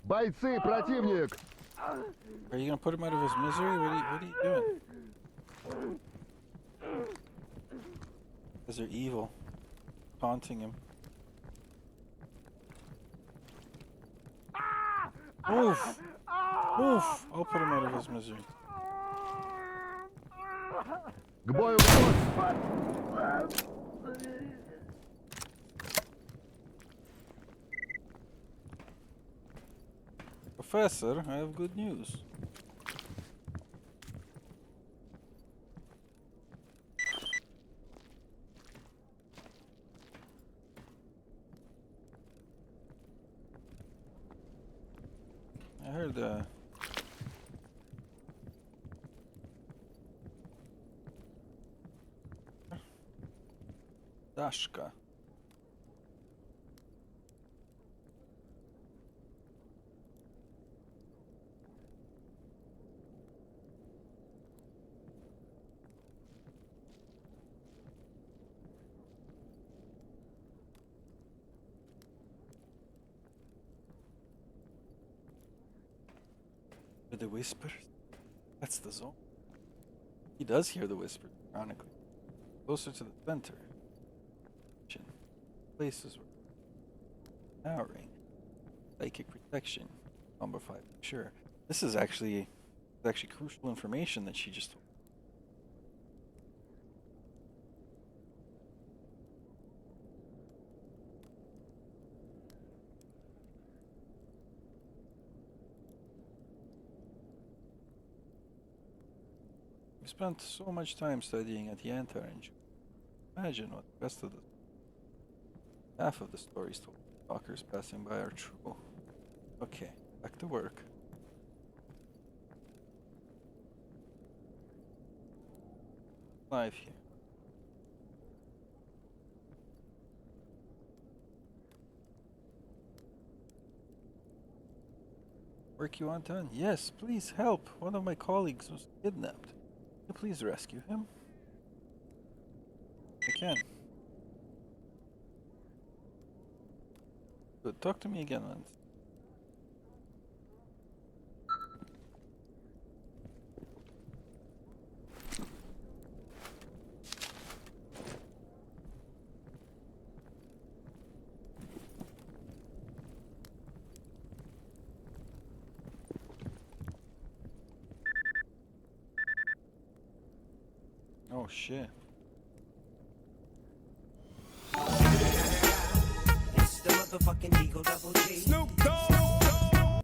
Speaker 7: Бойцы, противник!
Speaker 1: Are you gonna put him out of his misery? What are you doing? Because they're evil. Taunting him. Move! Move! I'll put him out of his misery.
Speaker 7: К бою вновь!
Speaker 1: Professor, I have good news. I heard Dashka. The whispers? That's the zone. He does hear the whispers, ironically. Closer to the center. Places where powering. Psychic protection. Number 5. Sure. This is actually crucial information that she just told. We spent so much time studying at Yantar and imagine what the rest of the half of the stories told. Stalkers passing by are true. Okay, back to work. Live here. Work you want done? Yes, please help. One of my colleagues was kidnapped. Can you please rescue him? I can. Good. Talk to me again, Lance. Oh shit.
Speaker 5: It's the motherfucking Eagle Double G. Snoop Dogg.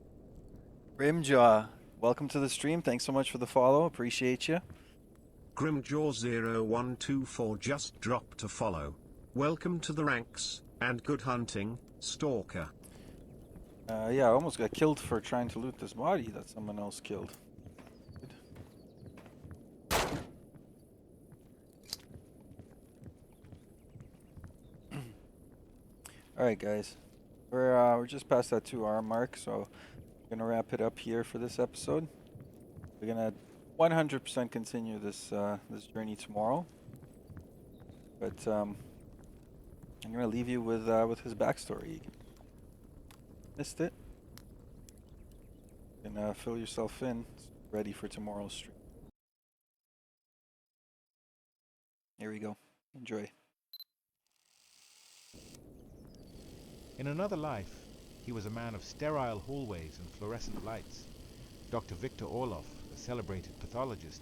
Speaker 1: Grimjaw, welcome to the stream. Thanks so much for the follow. Appreciate you.
Speaker 10: Grimjaw0124 just dropped a follow. Welcome to the ranks, and good hunting, Stalker.
Speaker 1: Yeah, I almost got killed for trying to loot this body that someone else killed. Alright guys, we're just past that 2-hour mark, so we're gonna wrap it up here for this episode. We're gonna 100% continue this this journey tomorrow, but I'm gonna leave you with his backstory. Missed it? You can fill yourself in, ready for tomorrow's stream. Here we go. Enjoy.
Speaker 4: In another life, he was a man of sterile hallways and fluorescent lights. Dr. Victor Orloff, a celebrated pathologist,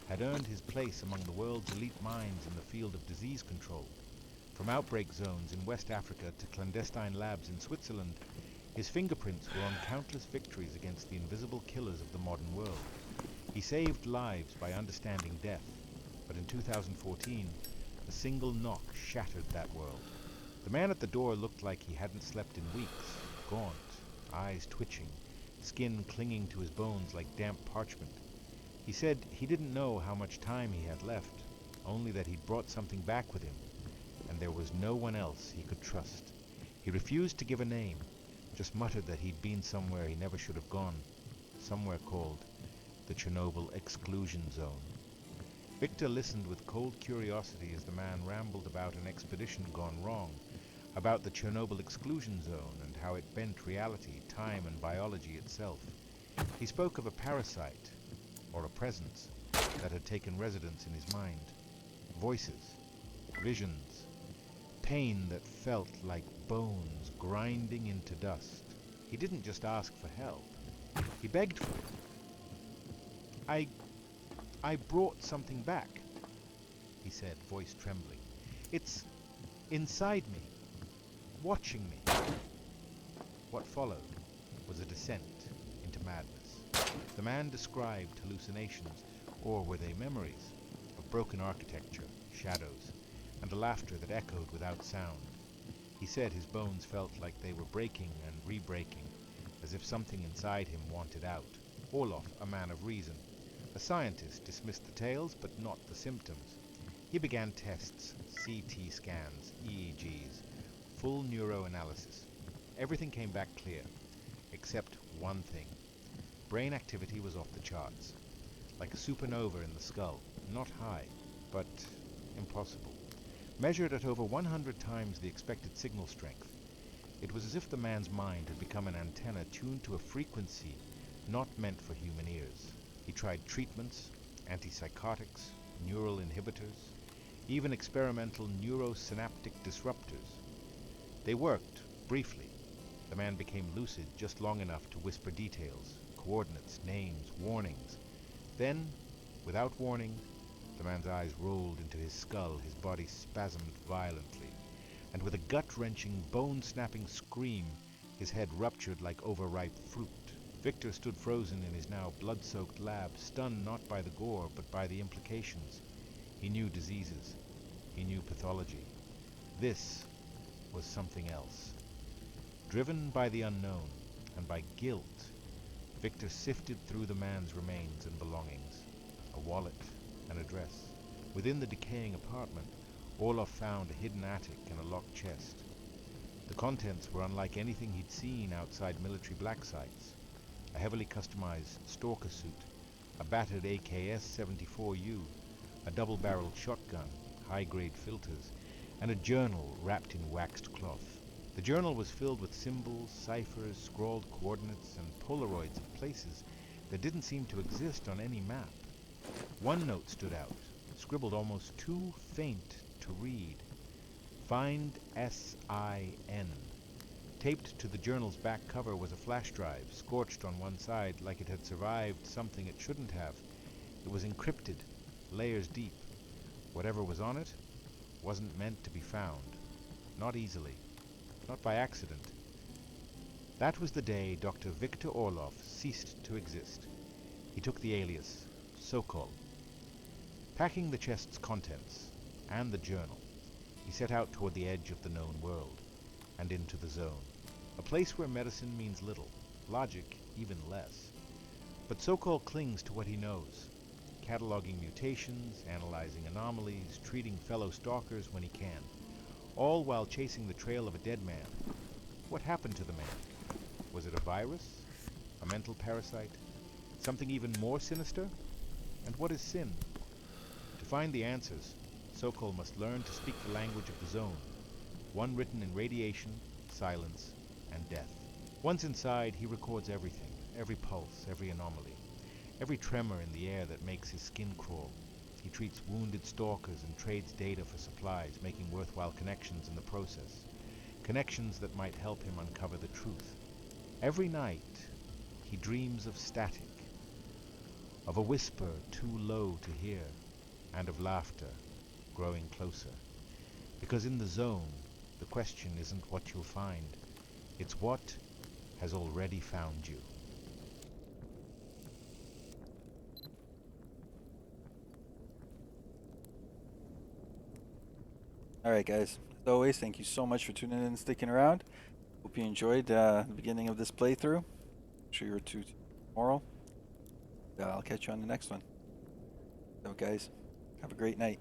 Speaker 4: had earned his place among the world's elite minds in the field of disease control. From outbreak zones in West Africa to clandestine labs in Switzerland, his fingerprints were on countless victories against the invisible killers of the modern world. He saved lives by understanding death, but in 2014, a single knock shattered that world. The man at the door looked like he hadn't slept in weeks, gaunt, eyes twitching, skin clinging to his bones like damp parchment. He said he didn't know how much time he had left, only that he'd brought something back with him, and there was no one else he could trust. He refused to give a name, just muttered that he'd been somewhere he never should have gone, somewhere called the Chernobyl Exclusion Zone. Victor listened with cold curiosity as the man rambled about an expedition gone wrong, about the Chernobyl Exclusion Zone and how it bent reality, time, and biology itself. He spoke of a parasite, or a presence, that had taken residence in his mind. Voices, visions, pain that felt like bones grinding into dust. He didn't just ask for help. He begged for it. I brought something back, he said, voice trembling. It's inside me, watching me. What followed was a descent into madness. The man described hallucinations, or were they memories, of broken architecture, shadows, and a laughter that echoed without sound. He said his bones felt like they were breaking and re-breaking, as if something inside him wanted out. Orloff, a man of reason, a scientist, dismissed the tales but not the symptoms. He began tests, CT scans, EEGs, full neuroanalysis. Everything came back clear, except one thing. Brain activity was off the charts, like a supernova in the skull, not high, but impossible. Measured at over 100 times the expected signal strength, it was as if the man's mind had become an antenna tuned to a frequency not meant for human ears. He tried treatments, antipsychotics, neural inhibitors, even experimental neurosynaptic disruptors. They worked, briefly. The man became lucid just long enough to whisper details, coordinates, names, warnings. Then, without warning, the man's eyes rolled into his skull, his body spasmed violently, and with a gut-wrenching, bone-snapping scream, his head ruptured like overripe fruit. Victor stood frozen in his now blood-soaked lab, stunned not by the gore, but by the implications. He knew diseases. He knew pathology. This was something else. Driven by the unknown, and by guilt, Victor sifted through the man's remains and belongings. A wallet, an address. Within the decaying apartment, Orloff found a hidden attic and a locked chest. The contents were unlike anything he'd seen outside military black sites. A heavily customized Stalker suit, a battered AKS-74U, a double-barreled shotgun, high-grade filters, and a journal wrapped in waxed cloth. The journal was filled with symbols, ciphers, scrawled coordinates, and Polaroids of places that didn't seem to exist on any map. One note stood out, scribbled almost too faint to read. Find S-I-N. Taped to the journal's back cover was a flash drive, scorched on one side like it had survived something it shouldn't have. It was encrypted, layers deep. Whatever was on it wasn't meant to be found. Not easily. Not by accident. That was the day Dr. Victor Orloff ceased to exist. He took the alias Sokol. Packing the chest's contents, and the journal, he set out toward the edge of the known world, and into the zone. A place where medicine means little, logic even less. But Sokol clings to what he knows, cataloging mutations, analyzing anomalies, treating fellow stalkers when he can, all while chasing the trail of a dead man. What happened to the man? Was it a virus? A mental parasite? Something even more sinister? And what is sin? To find the answers, Sokol must learn to speak the language of the zone, one written in radiation, silence, and death. Once inside, he records everything, every pulse, every anomaly, every tremor in the air that makes his skin crawl. He treats wounded stalkers and trades data for supplies, making worthwhile connections in the process. Connections that might help him uncover the truth. Every night, he dreams of static, of a whisper too low to hear, and of laughter growing closer. Because in the zone, the question isn't what you'll find, it's what has already found you.
Speaker 1: All right, guys. As always, thank you so much for tuning in and sticking around. Hope you enjoyed the beginning of this playthrough. Sure or two tomorrow. I'll catch you on the next one. So, guys, have a great night.